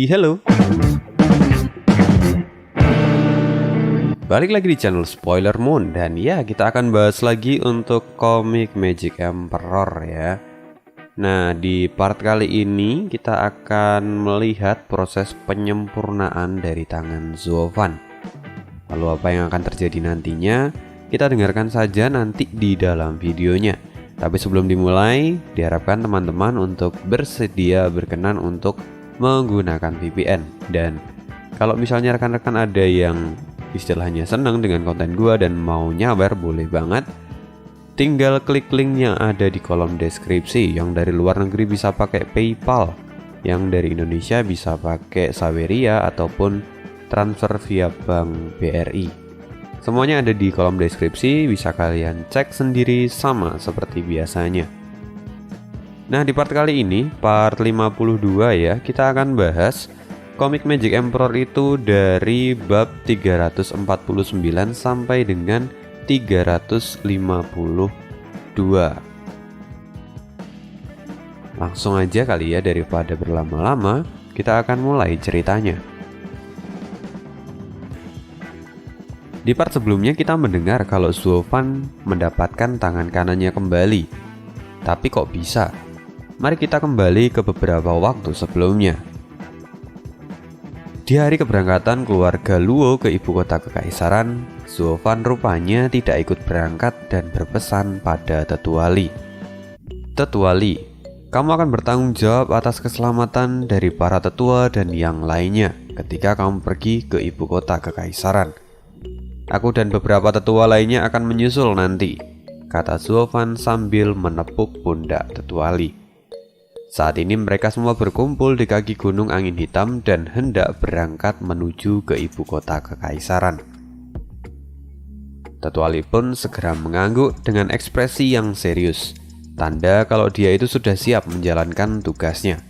Halo. Balik lagi di channel Spoiler Moon. Dan ya, kita akan bahas lagi untuk komik Magic Emperor ya. Nah, di part kali ini kita akan melihat proses penyempurnaan dari tangan Zovan. Lalu apa yang akan terjadi nantinya, kita dengarkan saja nanti di dalam videonya. Tapi sebelum dimulai, diharapkan teman-teman untuk bersedia berkenan untuk menggunakan VPN. Dan kalau misalnya rekan-rekan ada yang istilahnya senang dengan konten gua dan mau nyawer, boleh banget. Tinggal klik link yang ada di kolom deskripsi. Yang dari luar negeri bisa pakai PayPal, yang dari Indonesia bisa pakai Saweria ataupun transfer via Bank BRI. Semuanya ada di kolom deskripsi, bisa kalian cek sendiri sama seperti biasanya. Nah, di part kali ini, part 52 ya, kita akan bahas komik Magic Emperor itu dari bab 349 sampai dengan 352. Langsung aja kali ya, daripada berlama-lama, kita akan mulai ceritanya. Di part sebelumnya kita mendengar kalau Zovan mendapatkan tangan kanannya kembali. Tapi kok bisa? Mari kita kembali ke beberapa waktu sebelumnya. Di hari keberangkatan keluarga Luo ke ibu kota kekaisaran, Zovan rupanya tidak ikut berangkat dan berpesan pada Tetua Li. Tetua Li, kamu akan bertanggung jawab atas keselamatan dari para tetua dan yang lainnya ketika kamu pergi ke ibu kota kekaisaran. Aku dan beberapa tetua lainnya akan menyusul nanti, kata Zovan sambil menepuk pundak Tetua Li. Saat ini mereka semua berkumpul di kaki Gunung Angin Hitam dan hendak berangkat menuju ke ibu kota kekaisaran. Tetua Li pun segera mengangguk dengan ekspresi yang serius, tanda kalau dia itu sudah siap menjalankan tugasnya.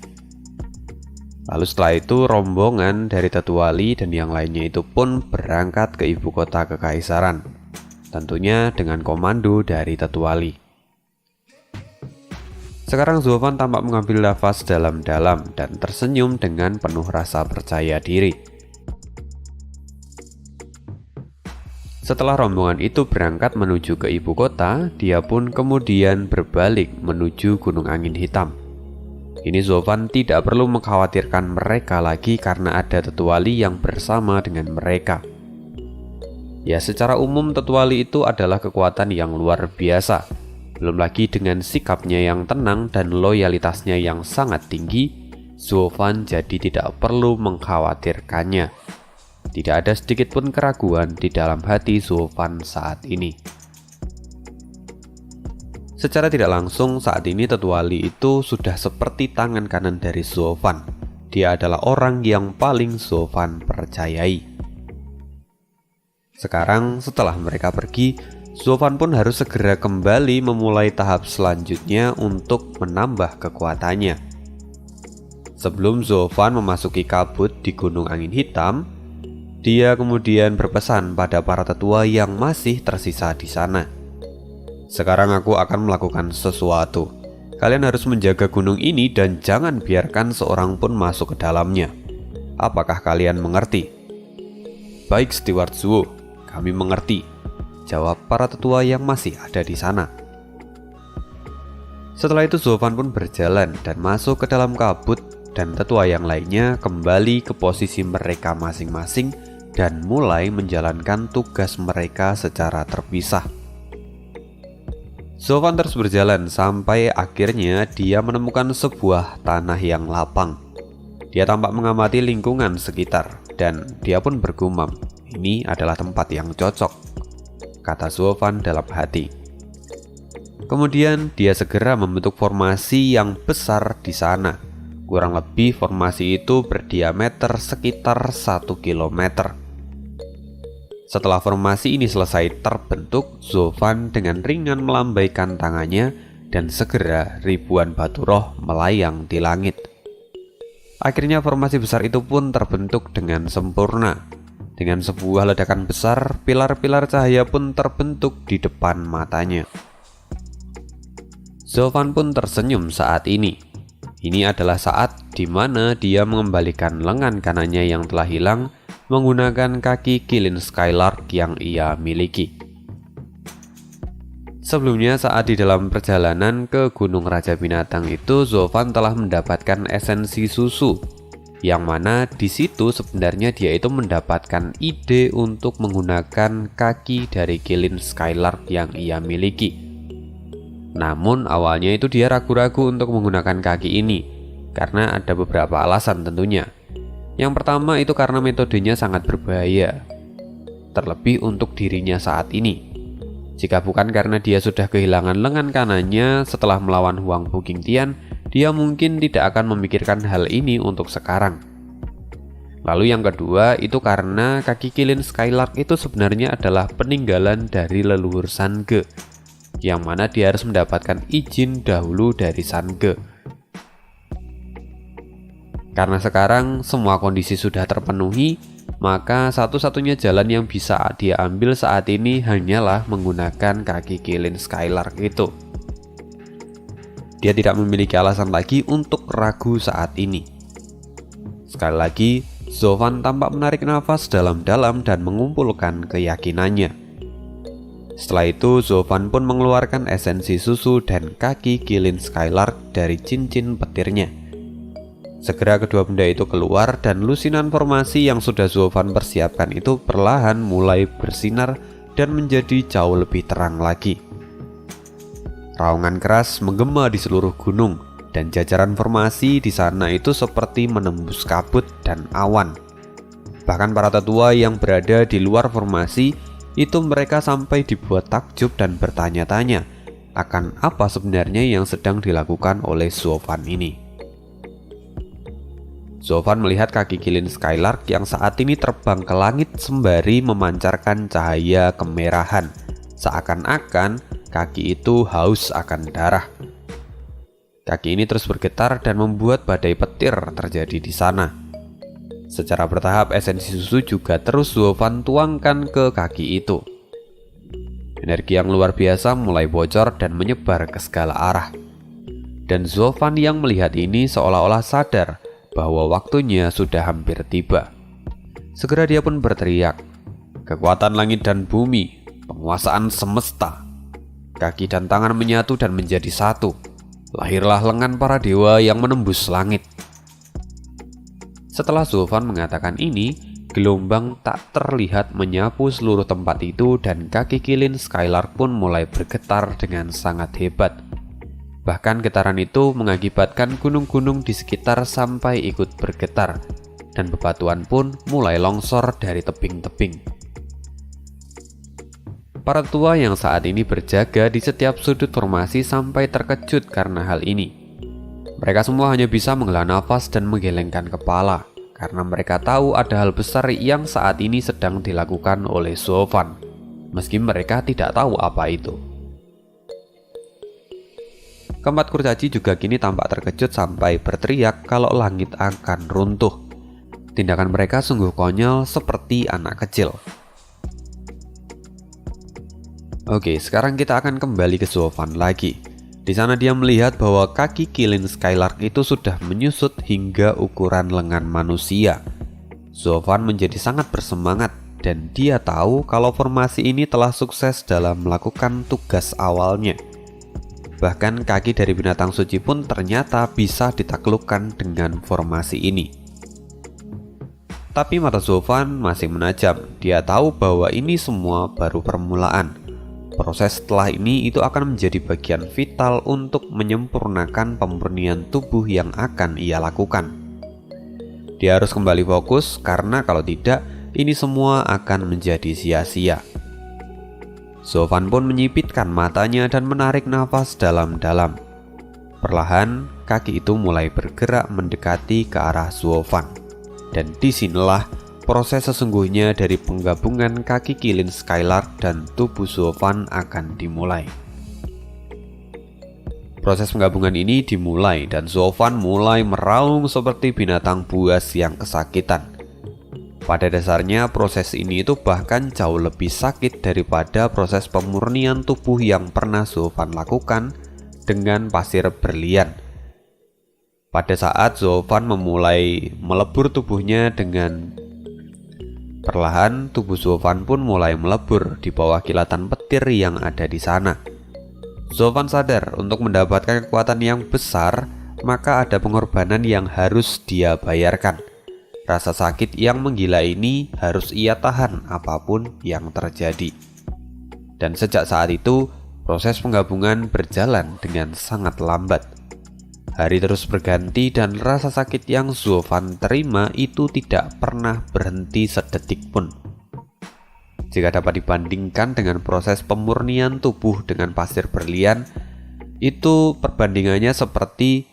Lalu setelah itu rombongan dari Tetua Li dan yang lainnya itu pun berangkat ke ibu kota kekaisaran, tentunya dengan komando dari Tetua Li. Sekarang Zovan tampak mengambil nafas dalam-dalam dan tersenyum dengan penuh rasa percaya diri. Setelah rombongan itu berangkat menuju ke ibu kota, dia pun kemudian berbalik menuju Gunung Angin Hitam. Ini Zovan tidak perlu mengkhawatirkan mereka lagi karena ada Tetua Li yang bersama dengan mereka. Ya, secara umum Tetua Li itu adalah kekuatan yang luar biasa. Belum lagi dengan sikapnya yang tenang dan loyalitasnya yang sangat tinggi, Zovan jadi tidak perlu mengkhawatirkannya. Tidak ada sedikit pun keraguan di dalam hati Zovan saat ini. Secara tidak langsung, saat ini Tetua Li itu sudah seperti tangan kanan dari Zovan. Dia adalah orang yang paling Zovan percayai. Sekarang setelah mereka pergi, Zovan pun harus segera kembali memulai tahap selanjutnya untuk menambah kekuatannya. Sebelum Zovan memasuki kabut di Gunung Angin Hitam, dia kemudian berpesan pada para tetua yang masih tersisa di sana. Sekarang aku akan melakukan sesuatu. Kalian harus menjaga gunung ini dan jangan biarkan seorang pun masuk ke dalamnya. Apakah kalian mengerti? Baik, Steward Zuo, kami mengerti, jawab para tetua yang masih ada di sana. Setelah itu Zovan pun berjalan dan masuk ke dalam kabut, dan tetua yang lainnya kembali ke posisi mereka masing-masing dan mulai menjalankan tugas mereka secara terpisah. Zovan terus berjalan sampai akhirnya dia menemukan sebuah tanah yang lapang. Dia tampak mengamati lingkungan sekitar dan dia pun bergumam, ini adalah tempat yang cocok, kata Zovan dalam hati. Kemudian dia segera membentuk formasi yang besar di sana. Kurang lebih formasi itu berdiameter sekitar 1 km. Setelah formasi ini selesai terbentuk, Zovan dengan ringan melambaikan tangannya dan segera ribuan batu roh melayang di langit. Akhirnya formasi besar itu pun terbentuk dengan sempurna. Dengan sebuah ledakan besar, pilar-pilar cahaya pun terbentuk di depan matanya. Zovan pun tersenyum saat ini. Ini adalah saat di mana dia mengembalikan lengan kanannya yang telah hilang menggunakan kaki kilin Skylark yang ia miliki. Sebelumnya saat di dalam perjalanan ke Gunung Raja Binatang itu, Zovan telah mendapatkan esensi susu, yang mana di situ sebenarnya dia itu mendapatkan ide untuk menggunakan kaki dari kilin Skylark yang ia miliki. Namun awalnya itu dia ragu-ragu untuk menggunakan kaki ini, karena ada beberapa alasan tentunya. Yang pertama itu karena metodenya sangat berbahaya, terlebih untuk dirinya saat ini. Jika bukan karena dia sudah kehilangan lengan kanannya setelah melawan Huang Bugingtian, dia mungkin tidak akan memikirkan hal ini untuk sekarang. Lalu yang kedua itu karena kaki kilin Skylark itu sebenarnya adalah peninggalan dari leluhur Sange, yang mana dia harus mendapatkan izin dahulu dari Sange. Karena sekarang semua kondisi sudah terpenuhi, maka satu-satunya jalan yang bisa dia ambil saat ini hanyalah menggunakan kaki kilin Skylark itu. Dia tidak memiliki alasan lagi untuk ragu saat ini. Sekali lagi, Zovan tampak menarik nafas dalam-dalam dan mengumpulkan keyakinannya. Setelah itu, Zovan pun mengeluarkan esensi susu dan kaki kilin Skylark dari cincin petirnya. Segera kedua benda itu keluar dan lusinan formasi yang sudah Zovan persiapkan itu perlahan mulai bersinar dan menjadi jauh lebih terang lagi. Raungan keras menggema di seluruh gunung dan jajaran formasi di sana itu seperti menembus kabut dan awan. Bahkan para tetua yang berada di luar formasi itu mereka sampai dibuat takjub dan bertanya-tanya akan apa sebenarnya yang sedang dilakukan oleh Zovan ini. Zovan melihat kaki kilin Skylark yang saat ini terbang ke langit sembari memancarkan cahaya kemerahan, seakan-akan kaki itu haus akan darah. Kaki ini terus bergetar dan membuat badai petir terjadi di sana. Secara bertahap esensi susu juga terus Zovan tuangkan ke kaki itu. Energi yang luar biasa mulai bocor dan menyebar ke segala arah. Dan Zovan yang melihat ini seolah-olah sadar bahwa waktunya sudah hampir tiba. Segera dia pun berteriak, "Kekuatan langit dan bumi, penguasaan semesta." Kaki dan tangan menyatu dan menjadi satu. Lahirlah lengan para dewa yang menembus langit. Setelah Zovan mengatakan ini, gelombang tak terlihat menyapu seluruh tempat itu dan kaki kilin Skylark pun mulai bergetar dengan sangat hebat. Bahkan getaran itu mengakibatkan gunung-gunung di sekitar sampai ikut bergetar, dan bebatuan pun mulai longsor dari tebing-tebing. Para tua yang saat ini berjaga di setiap sudut formasi sampai terkejut karena hal ini. Mereka semua hanya bisa menghela nafas dan menggelengkan kepala, karena mereka tahu ada hal besar yang saat ini sedang dilakukan oleh Zovan, meski mereka tidak tahu apa itu. Keempat kurcaci juga kini tampak terkejut sampai berteriak kalau langit akan runtuh. Tindakan mereka sungguh konyol seperti anak kecil. Oke, sekarang kita akan kembali ke Zovan lagi. Di sana dia melihat bahwa kaki kilin Skylark itu sudah menyusut hingga ukuran lengan manusia. Zovan menjadi sangat bersemangat dan dia tahu kalau formasi ini telah sukses dalam melakukan tugas awalnya. Bahkan kaki dari binatang suci pun ternyata bisa ditaklukkan dengan formasi ini. Tapi mata Zovan masih menajam. Dia tahu bahwa ini semua baru permulaan. Proses setelah ini itu akan menjadi bagian vital untuk menyempurnakan pemurnian tubuh yang akan ia lakukan. Dia harus kembali fokus karena kalau tidak, ini semua akan menjadi sia-sia. Zovan pun menyipitkan matanya dan menarik nafas dalam-dalam. Perlahan, kaki itu mulai bergerak mendekati ke arah Zovan. Dan disinilah proses sesungguhnya dari penggabungan kaki kilin Skylark dan tubuh Zovan akan dimulai. Proses penggabungan ini dimulai dan Zovan mulai meraung seperti binatang buas yang kesakitan. Pada dasarnya proses ini itu bahkan jauh lebih sakit daripada proses pemurnian tubuh yang pernah Zovan lakukan dengan pasir berlian. Pada saat Zolfan memulai melebur tubuhnya dengan perlahan, tubuh Zolfan pun mulai melebur di bawah kilatan petir yang ada di sana. Zolfan sadar untuk mendapatkan kekuatan yang besar, maka ada pengorbanan yang harus dia bayarkan. Rasa sakit yang menggila ini harus ia tahan apapun yang terjadi. Dan sejak saat itu, proses penggabungan berjalan dengan sangat lambat. Hari terus berganti dan rasa sakit yang Zolfan terima itu tidak pernah berhenti sedetik pun. Jika dapat dibandingkan dengan proses pemurnian tubuh dengan pasir berlian, itu perbandingannya seperti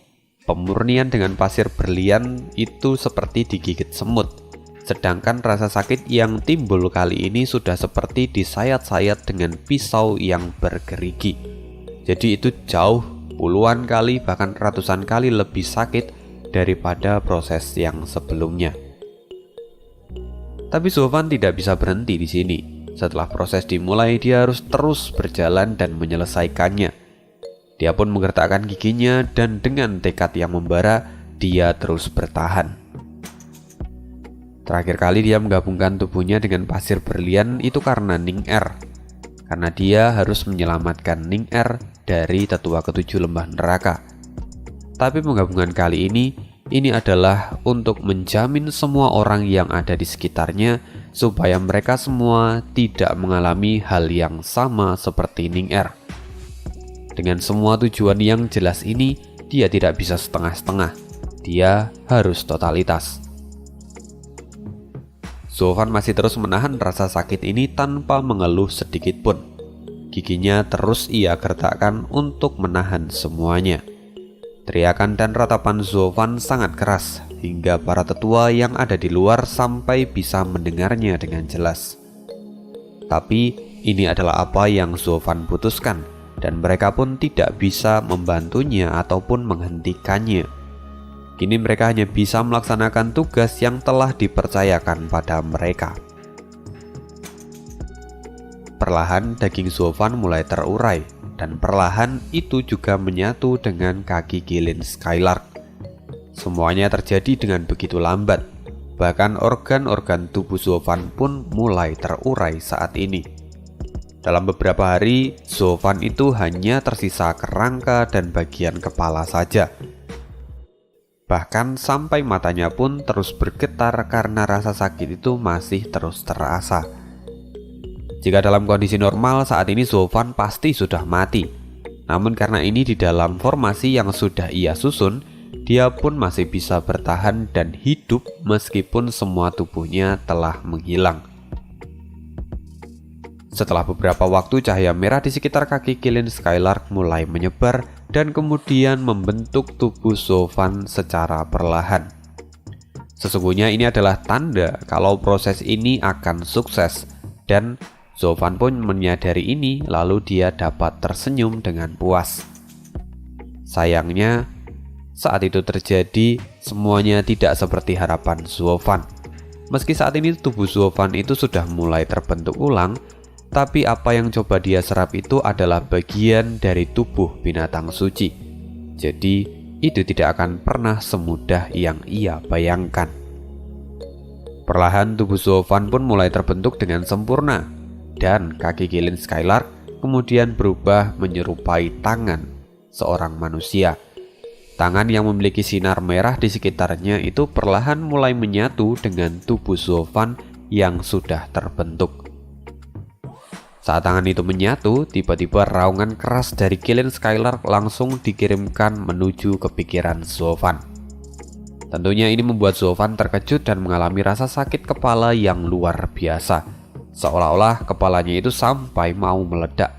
pemurnian dengan pasir berlian itu seperti digigit semut. Sedangkan rasa sakit yang timbul kali ini sudah seperti disayat-sayat dengan pisau yang bergerigi. Jadi itu jauh puluhan kali bahkan ratusan kali lebih sakit daripada proses yang sebelumnya. Tapi Zolfan tidak bisa berhenti di sini. Setelah proses dimulai, dia harus terus berjalan dan menyelesaikannya. Dia pun menggertakkan giginya dan dengan tekad yang membara, dia terus bertahan. Terakhir kali dia menggabungkan tubuhnya dengan pasir berlian itu karena Ning-Er. Karena dia harus menyelamatkan Ning-Er dari tetua ketujuh lembah neraka. Tapi penggabungan kali ini adalah untuk menjamin semua orang yang ada di sekitarnya supaya mereka semua tidak mengalami hal yang sama seperti Ning-Er. Dengan semua tujuan yang jelas ini, dia tidak bisa setengah-setengah. Dia harus totalitas. Zolfan masih terus menahan rasa sakit ini tanpa mengeluh sedikit pun. Giginya terus ia gertakkan untuk menahan semuanya. Teriakan dan ratapan Zolfan sangat keras hingga para tetua yang ada di luar sampai bisa mendengarnya dengan jelas. Tapi ini adalah apa yang Zolfan putuskan dan mereka pun tidak bisa membantunya ataupun menghentikannya. Kini mereka hanya bisa melaksanakan tugas yang telah dipercayakan pada mereka. Perlahan daging Zolfan mulai terurai dan perlahan itu juga menyatu dengan kaki Gillen Skylark. Semuanya terjadi dengan begitu lambat. Bahkan organ-organ tubuh Zolfan pun mulai terurai saat ini. Dalam beberapa hari, Zolfan itu hanya tersisa kerangka dan bagian kepala saja. Bahkan sampai matanya pun terus bergetar karena rasa sakit itu masih terus terasa. Jika dalam kondisi normal saat ini Zolfan pasti sudah mati. Namun karena ini di dalam formasi yang sudah ia susun, dia pun masih bisa bertahan dan hidup meskipun semua tubuhnya telah menghilang. Setelah beberapa waktu, cahaya merah di sekitar kaki Gillen Skylark mulai menyebar dan kemudian membentuk tubuh Zolfan secara perlahan. Sesungguhnya ini adalah tanda kalau proses ini akan sukses dan Zolfan pun menyadari ini lalu dia dapat tersenyum dengan puas. Sayangnya, saat itu terjadi semuanya tidak seperti harapan Zolfan. Meski saat ini tubuh Zolfan itu sudah mulai terbentuk ulang, tapi apa yang coba dia serap itu adalah bagian dari tubuh binatang suci. Jadi itu tidak akan pernah semudah yang ia bayangkan. Perlahan tubuh Zolfan pun mulai terbentuk dengan sempurna, dan kaki Gillen Skylark kemudian berubah menyerupai tangan seorang manusia. Tangan yang memiliki sinar merah di sekitarnya itu perlahan mulai menyatu dengan tubuh Zolfan yang sudah terbentuk. Saat tangan itu menyatu, tiba-tiba raungan keras dari Gillen Skylark langsung dikirimkan menuju ke pikiran Zolfan. Tentunya ini membuat Zolfan terkejut dan mengalami rasa sakit kepala yang luar biasa, seolah-olah kepalanya itu sampai mau meledak.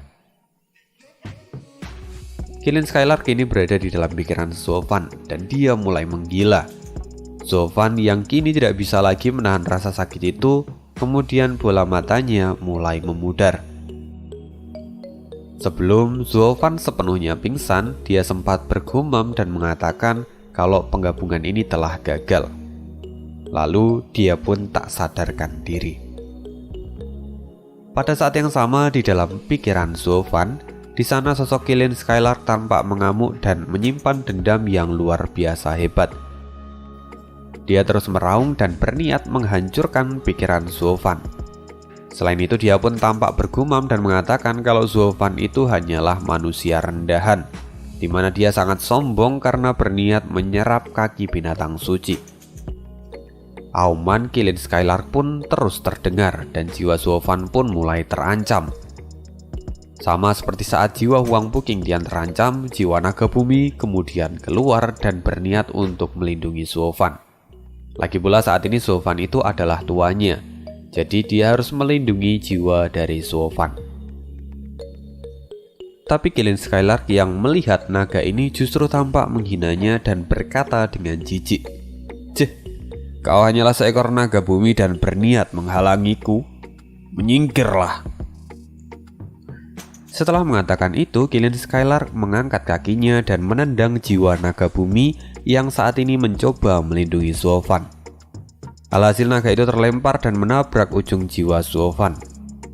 Gillen Skylark kini berada di dalam pikiran Zolfan dan dia mulai menggila. Zolfan yang kini tidak bisa lagi menahan rasa sakit itu, kemudian bola matanya mulai memudar. Sebelum Zolfan sepenuhnya pingsan, dia sempat bergumam dan mengatakan kalau penggabungan ini telah gagal. Lalu dia pun tak sadarkan diri. Pada saat yang sama di dalam pikiran Zolfan, Di sana sosok Kilin Skylark tampak mengamuk dan menyimpan dendam yang luar biasa hebat. Dia terus meraung dan berniat menghancurkan pikiran Zofan. Selain itu dia pun tampak bergumam dan mengatakan kalau Zofan itu hanyalah manusia rendahan, di mana dia sangat sombong karena berniat menyerap kaki binatang suci. Auman Kilin Skylark pun terus terdengar dan jiwa Zofan pun mulai terancam. Sama seperti saat jiwa Huang Puqingtian terancam, jiwa naga bumi kemudian keluar dan berniat untuk melindungi Zofan. Lagi pula saat ini Zofan itu adalah tuannya, jadi dia harus melindungi jiwa dari Zofan. Tapi Kilin Skylark yang melihat naga ini justru tampak menghinanya dan berkata dengan jijik, "Cih, kau hanyalah seekor naga bumi dan berniat menghalangiku? Menyingkirlah." Setelah mengatakan itu, Kilin Skylark mengangkat kakinya dan menendang jiwa naga bumi yang saat ini mencoba melindungi Zofan. Alhasil naga itu terlempar dan menabrak ujung jiwa Zofan.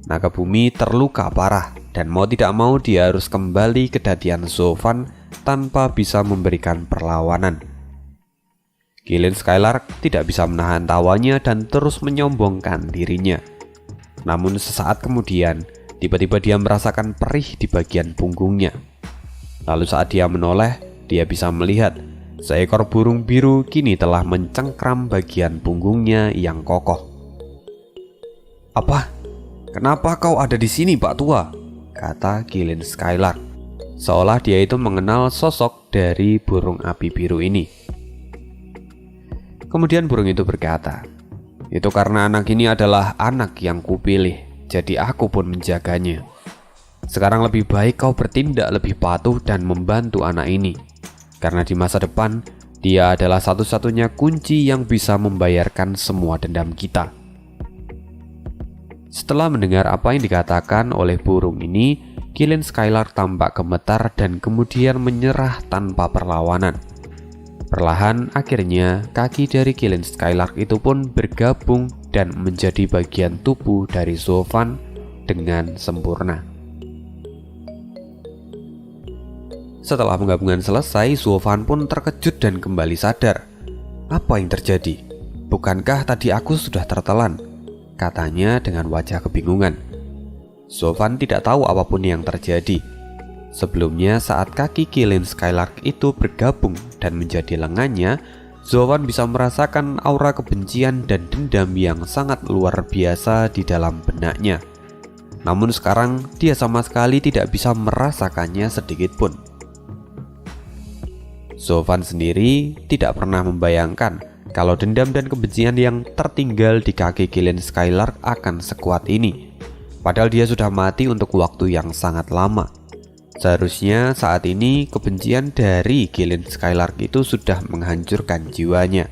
Naga bumi terluka parah dan mau tidak mau dia harus kembali ke dadian Zofan tanpa bisa memberikan perlawanan. Kilin Skylark tidak bisa menahan tawanya dan terus menyombongkan dirinya. Namun sesaat kemudian, tiba-tiba dia merasakan perih di bagian punggungnya. Lalu saat dia menoleh, dia bisa melihat seekor burung biru kini telah mencengkram bagian punggungnya yang kokoh. "Apa? Kenapa kau ada di sini, Pak Tua?" kata Kilin Skylark, seolah dia itu mengenal sosok dari burung api biru ini. Kemudian burung itu berkata, "Itu karena anak ini adalah anak yang kupilih. Jadi aku pun menjaganya. Sekarang lebih baik kau bertindak lebih patuh dan membantu anak ini. Karena di masa depan, dia adalah satu-satunya kunci yang bisa membayarkan semua dendam kita." Setelah mendengar apa yang dikatakan oleh burung ini, Kilin Skylark tampak gemetar dan kemudian menyerah tanpa perlawanan. Perlahan akhirnya kaki dari Kilin Skylark itu pun bergabung dan menjadi bagian tubuh dari Zofan dengan sempurna. Setelah penggabungan selesai, Zofan pun terkejut dan kembali sadar. "Apa yang terjadi? Bukankah tadi aku sudah tertelan?" katanya dengan wajah kebingungan. Zofan tidak tahu apapun yang terjadi. Sebelumnya saat kaki Kilin Skylark itu bergabung dan menjadi lengannya, Zofan bisa merasakan aura kebencian dan dendam yang sangat luar biasa di dalam benaknya. Namun sekarang dia sama sekali tidak bisa merasakannya sedikit pun. Zofan sendiri tidak pernah membayangkan kalau dendam dan kebencian yang tertinggal di kaki Kilin Skylark akan sekuat ini. Padahal dia sudah mati untuk waktu yang sangat lama. Seharusnya saat ini kebencian dari Kilin Skylark itu sudah menghancurkan jiwanya.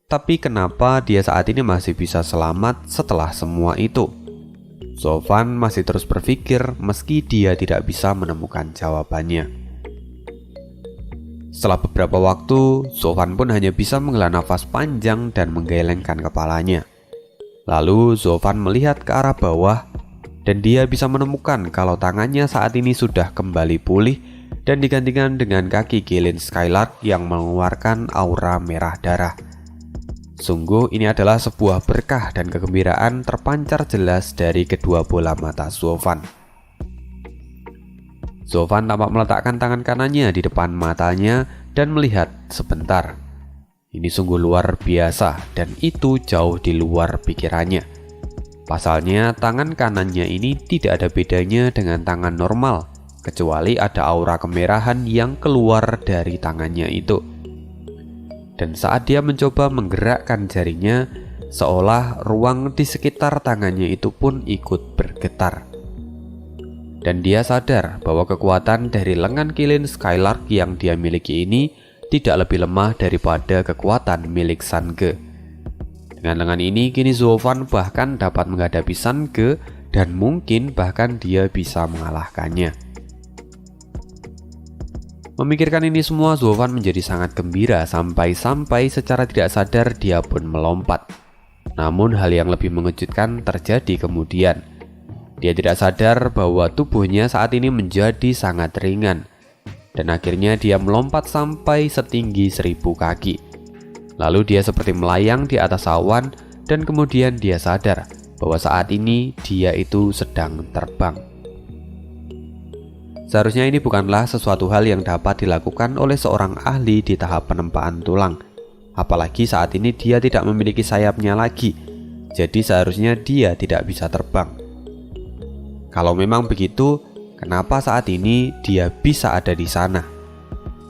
Tapi kenapa dia saat ini masih bisa selamat setelah semua itu? Zofan masih terus berpikir meski dia tidak bisa menemukan jawabannya. Setelah beberapa waktu, Zofan pun hanya bisa menghela nafas panjang dan menggelengkan kepalanya. Lalu Zofan melihat ke arah bawah dan dia bisa menemukan kalau tangannya saat ini sudah kembali pulih dan digantikan dengan kaki Kilin Skylark yang mengeluarkan aura merah darah. Sungguh ini adalah sebuah berkah dan kegembiraan terpancar jelas dari kedua bola mata Zofan. Zofan tampak meletakkan tangan kanannya di depan matanya dan melihat sebentar. Ini sungguh luar biasa dan itu jauh di luar pikirannya. Pasalnya tangan kanannya ini tidak ada bedanya dengan tangan normal, kecuali ada aura kemerahan yang keluar dari tangannya itu. Dan saat dia mencoba menggerakkan jarinya, seolah ruang di sekitar tangannya itu pun ikut bergetar. Dan dia sadar bahwa kekuatan dari lengan Kilin Skylark yang dia miliki ini tidak lebih lemah daripada kekuatan milik Sange. Dengan lengan ini, kini Zofan bahkan dapat menghadapi Sange dan mungkin bahkan dia bisa mengalahkannya. Memikirkan ini semua, Zofan menjadi sangat gembira sampai-sampai secara tidak sadar dia pun melompat. Namun hal yang lebih mengejutkan terjadi kemudian. Dia tidak sadar bahwa tubuhnya saat ini menjadi sangat ringan, dan akhirnya dia melompat sampai setinggi 1000 kaki. Lalu dia seperti melayang di atas awan, dan kemudian dia sadar bahwa saat ini dia itu sedang terbang. Seharusnya ini bukanlah sesuatu hal yang dapat dilakukan oleh seorang ahli di tahap penempaan tulang. Apalagi saat ini dia tidak memiliki sayapnya lagi, jadi seharusnya dia tidak bisa terbang. Kalau memang begitu, kenapa saat ini dia bisa ada di sana?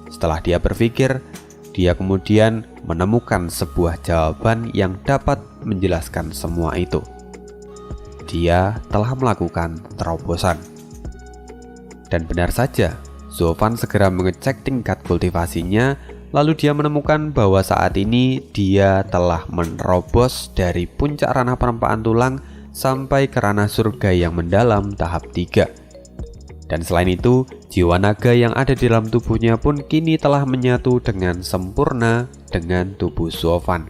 Setelah dia berpikir, dia kemudian menemukan sebuah jawaban yang dapat menjelaskan semua itu. Dia telah melakukan terobosan. Dan benar saja, Zofan segera mengecek tingkat kultivasinya, lalu dia menemukan bahwa saat ini dia telah menerobos dari puncak ranah penempaan tulang sampai ke ranah surga yang mendalam tahap 3. Dan selain itu, jiwa naga yang ada di dalam tubuhnya pun kini telah menyatu dengan sempurna dengan tubuh Zofan.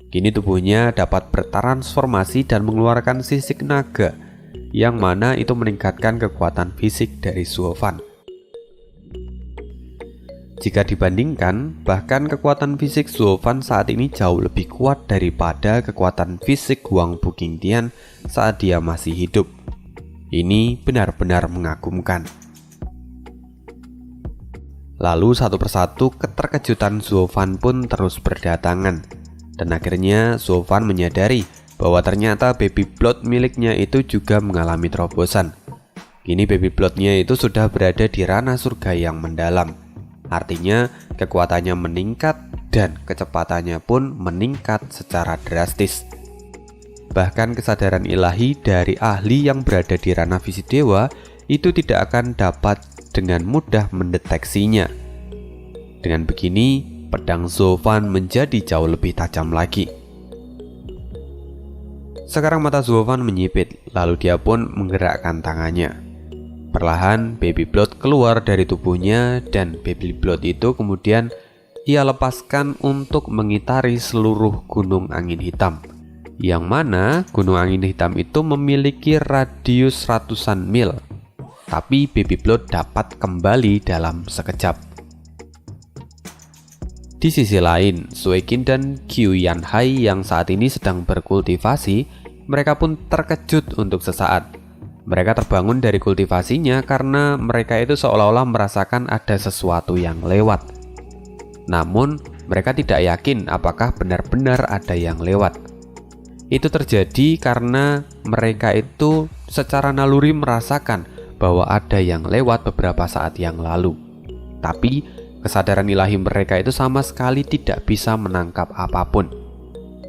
Kini tubuhnya dapat bertransformasi dan mengeluarkan sisik naga, yang mana itu meningkatkan kekuatan fisik dari Zofan. Jika dibandingkan, bahkan kekuatan fisik Zofan saat ini jauh lebih kuat daripada kekuatan fisik Huang Buqingtian saat dia masih hidup. Ini benar-benar mengagumkan. Lalu satu persatu keterkejutan Zofan pun terus berdatangan. Dan akhirnya Zofan menyadari bahwa ternyata baby blood miliknya itu juga mengalami terobosan. Kini baby bloodnya itu sudah berada di ranah surga yang mendalam. Artinya kekuatannya meningkat dan kecepatannya pun meningkat secara drastis. Bahkan kesadaran ilahi dari ahli yang berada di ranah visi dewa itu tidak akan dapat dengan mudah mendeteksinya. Dengan begini, pedang Zofan menjadi jauh lebih tajam lagi. Sekarang mata Zofan menyipit, lalu dia pun menggerakkan tangannya. Perlahan baby blood keluar dari tubuhnya, dan baby blood itu kemudian ia lepaskan untuk mengitari seluruh gunung angin hitam, yang mana gunung angin hitam itu memiliki radius ratusan mil, tapi baby blood dapat kembali dalam sekejap. Di sisi lain, Suekin dan Qiu Yanhai yang saat ini sedang berkultivasi, mereka pun terkejut untuk sesaat. Mereka terbangun dari kultivasinya karena mereka itu seolah-olah merasakan ada sesuatu yang lewat. Namun, mereka tidak yakin apakah benar-benar ada yang lewat. Itu terjadi karena mereka itu secara naluri merasakan bahwa ada yang lewat beberapa saat yang lalu. Tapi, kesadaran ilahi mereka itu sama sekali tidak bisa menangkap apapun.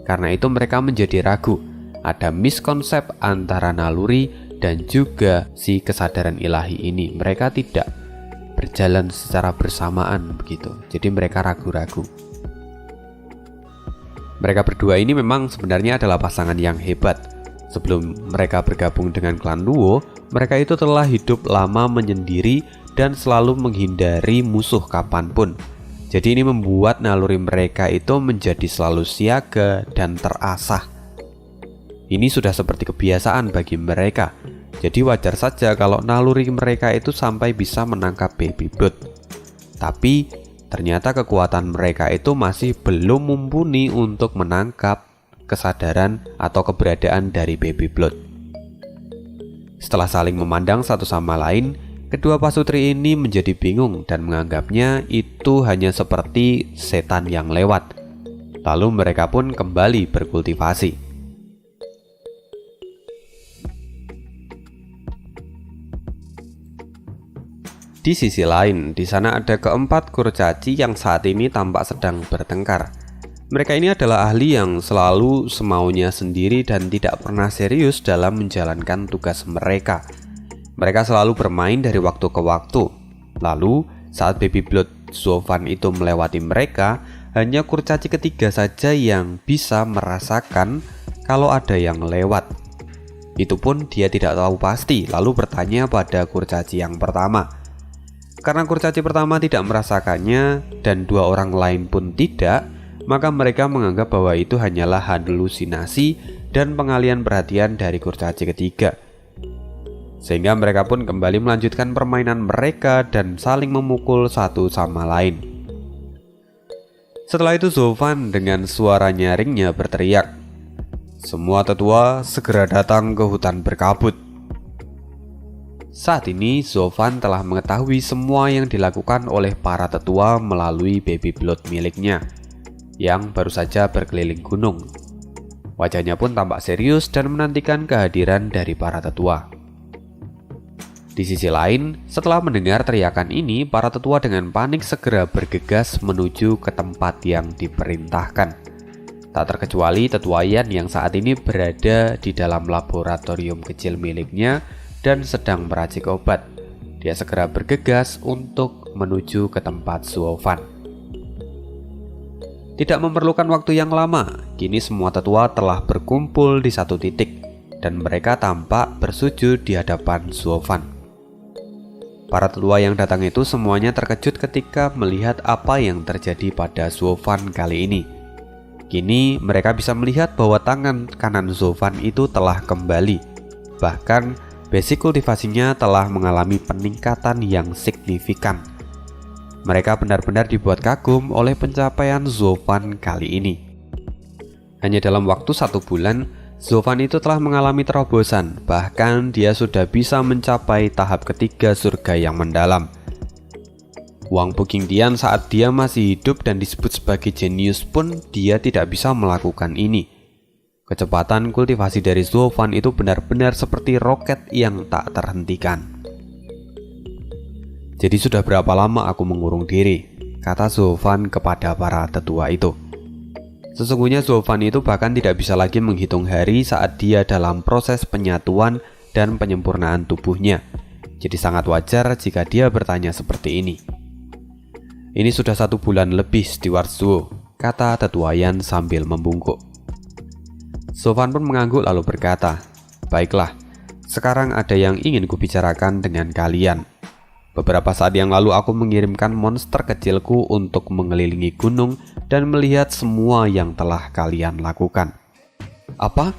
Karena itu mereka menjadi ragu. Ada miskonsep antara naluri dan juga si kesadaran ilahi ini. Mereka tidak berjalan secara bersamaan begitu. Jadi mereka ragu-ragu. Mereka berdua ini memang sebenarnya adalah pasangan yang hebat. Sebelum mereka bergabung dengan klan Luo, mereka itu telah hidup lama menyendiri dan selalu menghindari musuh kapanpun. Jadi ini membuat naluri mereka itu menjadi selalu siaga dan terasah. Ini sudah seperti kebiasaan bagi mereka. Jadi wajar saja kalau naluri mereka itu sampai bisa menangkap baby blood. Tapi ternyata kekuatan mereka itu masih belum mumpuni untuk menangkap kesadaran atau keberadaan dari baby blood. Setelah saling memandang satu sama lain, kedua pasutri ini menjadi bingung dan menganggapnya itu hanya seperti setan yang lewat. Lalu mereka pun kembali berkultivasi. Di sisi lain, di sana ada keempat kurcaci yang saat ini tampak sedang bertengkar. Mereka ini adalah ahli yang selalu semaunya sendiri dan tidak pernah serius dalam menjalankan tugas mereka. Mereka selalu bermain dari waktu ke waktu. Lalu, saat baby blood Zofan itu melewati mereka, hanya kurcaci ketiga saja yang bisa merasakan kalau ada yang lewat. Itu pun dia tidak tahu pasti, lalu bertanya pada kurcaci yang pertama. Karena kurcaci pertama tidak merasakannya dan dua orang lain pun tidak, maka mereka menganggap bahwa itu hanyalah halusinasi dan pengalian perhatian dari kurcaci ketiga. sehingga mereka pun kembali melanjutkan permainan mereka dan saling memukul satu sama lain. Setelah itu Zovan dengan suara nyaringnya berteriak, "Semua tetua segera datang ke hutan berkabut." Saat ini Zovan telah mengetahui semua yang dilakukan oleh para tetua melalui baby blood miliknya yang baru saja berkeliling gunung. Wajahnya pun tampak serius dan menantikan kehadiran dari para tetua. Di sisi lain, setelah mendengar teriakan ini, para tetua dengan panik segera bergegas menuju ke tempat yang diperintahkan. Tak terkecuali tetua Yan yang saat ini berada di dalam laboratorium kecil miliknya dan sedang meracik obat. Dia segera bergegas untuk menuju ke tempat Zovan. Tidak memerlukan waktu yang lama, kini semua tetua telah berkumpul di satu titik dan mereka tampak bersujud di hadapan Zovan. Para tetua yang datang itu semuanya terkejut ketika melihat apa yang terjadi pada Zovan kali ini. Kini mereka bisa melihat bahwa tangan kanan Zovan itu telah kembali. Bahkan basic kultivasinya telah mengalami peningkatan yang signifikan. Mereka benar-benar dibuat kagum oleh pencapaian Zovan kali ini. Hanya dalam waktu 1 bulan, Zovan itu telah mengalami terobosan. Bahkan dia sudah bisa mencapai tahap ketiga surga yang mendalam. Wang Pugingtian saat dia masih hidup dan disebut sebagai jenius pun dia tidak bisa melakukan ini. Kecepatan kultivasi dari Zovan itu benar-benar seperti roket yang tak terhentikan. "Jadi sudah berapa lama aku mengurung diri?" kata Zovan kepada para tetua itu. Sesungguhnya Zovan itu bahkan tidak bisa lagi menghitung hari saat dia dalam proses penyatuan dan penyempurnaan tubuhnya. Jadi sangat wajar jika dia bertanya seperti ini. "Ini sudah 1 bulan lebih, Steward Zuo," kata tetua Yan sambil membungkuk. Zovan pun mengangguk lalu berkata, "Baiklah, sekarang ada yang ingin kubicarakan dengan kalian. Beberapa saat yang lalu aku mengirimkan monster kecilku untuk mengelilingi gunung dan melihat semua yang telah kalian lakukan." "Apa?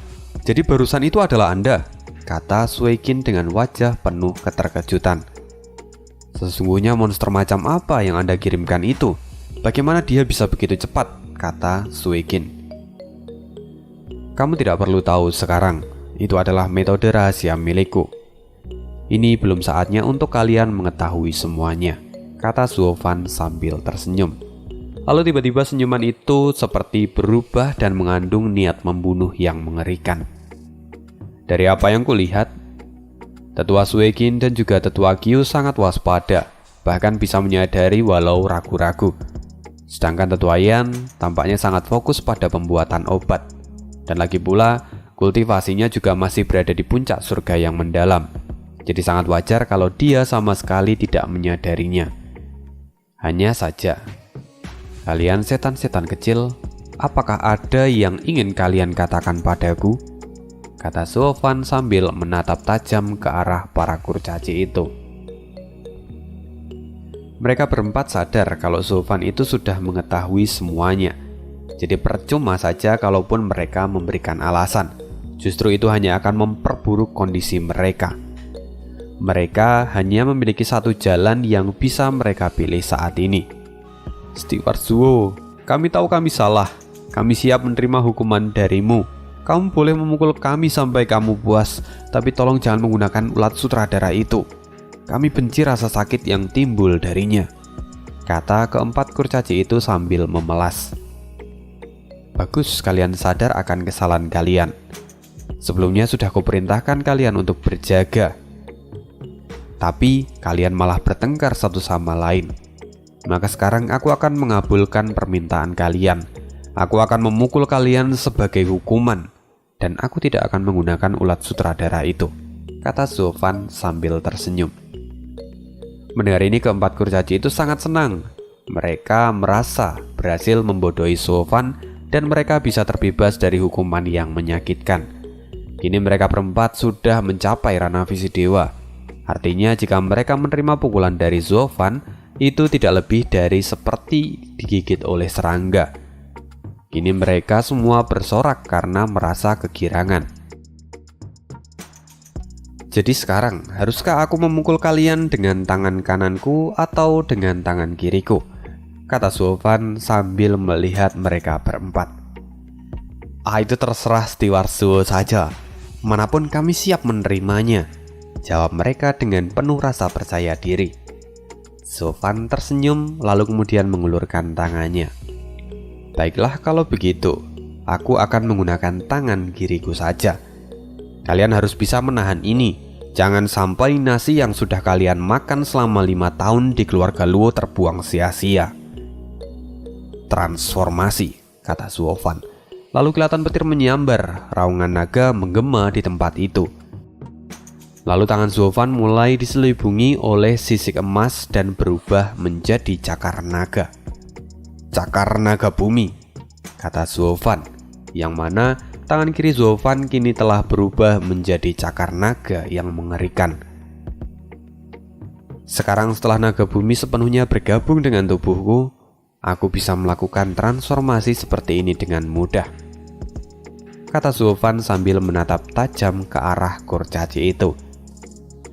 Jadi barusan itu adalah Anda?" kata Suekin dengan wajah penuh keterkejutan. "Sesungguhnya monster macam apa yang Anda kirimkan itu? Bagaimana dia bisa begitu cepat?" kata Suekin. "Kamu tidak perlu tahu sekarang, itu adalah metode rahasia milikku. Ini belum saatnya untuk kalian mengetahui semuanya," kata Zovan sambil tersenyum. Lalu tiba-tiba senyuman itu seperti berubah dan mengandung niat membunuh yang mengerikan. "Dari apa yang kulihat, tetua Suekin dan juga tetua Kyu sangat waspada, bahkan bisa menyadari walau ragu-ragu. Sedangkan tetua Yan tampaknya sangat fokus pada pembuatan obat. Dan lagi pula, kultivasinya juga masih berada di puncak surga yang mendalam. Jadi sangat wajar kalau dia sama sekali tidak menyadarinya. Hanya saja, kalian setan-setan kecil, apakah ada yang ingin kalian katakan padaku?" kata Zovan sambil menatap tajam ke arah para kurcaci itu. Mereka berempat sadar kalau Zovan itu sudah mengetahui semuanya. Jadi percuma saja kalaupun mereka memberikan alasan. Justru itu hanya akan memperburuk kondisi mereka. Mereka hanya memiliki satu jalan yang bisa mereka pilih saat ini. "Steward Zuo, kami tahu kami salah. Kami siap menerima hukuman darimu. Kamu boleh memukul kami sampai kamu puas, tapi tolong jangan menggunakan ulat sutradara itu. Kami benci rasa sakit yang timbul darinya," kata keempat kurcaci itu sambil memelas. "Bagus kalian sadar akan kesalahan kalian. Sebelumnya sudah kuperintahkan kalian untuk berjaga. Tapi kalian malah bertengkar satu sama lain. Maka sekarang aku akan mengabulkan permintaan kalian. Aku akan memukul kalian sebagai hukuman. Dan aku tidak akan menggunakan ulat sutradara itu," kata Zovan sambil tersenyum. Mendengar ini keempat kurcaci itu sangat senang. Mereka merasa berhasil membodohi Zovan dan mereka bisa terbebas dari hukuman yang menyakitkan. Kini mereka berempat sudah mencapai ranah visi dewa. Artinya jika mereka menerima pukulan dari Zovan, itu tidak lebih dari seperti digigit oleh serangga. Kini mereka semua bersorak karena merasa kegirangan. Jadi sekarang, haruskah aku memukul kalian dengan tangan kananku atau dengan tangan kiriku? Kata Suovan sambil melihat mereka berempat. Itu terserah Steward Zuo saja. Manapun kami siap menerimanya, jawab mereka dengan penuh rasa percaya diri. Suovan tersenyum lalu kemudian mengulurkan tangannya. Baiklah kalau begitu, aku akan menggunakan tangan kiriku saja. Kalian harus bisa menahan ini. Jangan sampai nasi yang sudah kalian makan selama 5 tahun di keluarga Luo terbuang sia-sia. Transformasi, kata Suovan. Lalu kilatan petir menyambar, raungan naga menggema di tempat itu. Lalu tangan Suovan mulai diselubungi oleh sisik emas dan berubah menjadi cakar naga. Cakar naga bumi, kata Suovan, yang mana tangan kiri Suovan kini telah berubah menjadi cakar naga yang mengerikan. Sekarang setelah naga bumi sepenuhnya bergabung dengan tubuhku, aku bisa melakukan transformasi seperti ini dengan mudah, kata Suovan sambil menatap tajam ke arah kurcaci itu.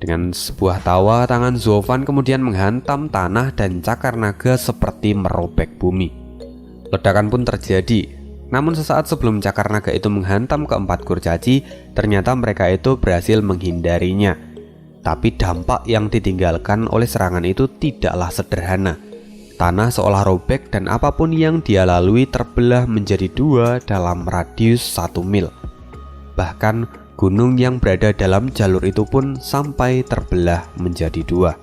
Dengan sebuah tawa, tangan Suovan kemudian menghantam tanah dan cakar naga seperti merobek bumi. Ledakan pun terjadi. Namun sesaat sebelum cakar naga itu menghantam keempat kurcaci, ternyata mereka itu berhasil menghindarinya. Tapi dampak yang ditinggalkan oleh serangan itu tidaklah sederhana. Tanah seolah robek dan apapun yang dia lalui terbelah menjadi 2 dalam radius 1 mil. Bahkan gunung yang berada dalam jalur itu pun sampai terbelah menjadi 2.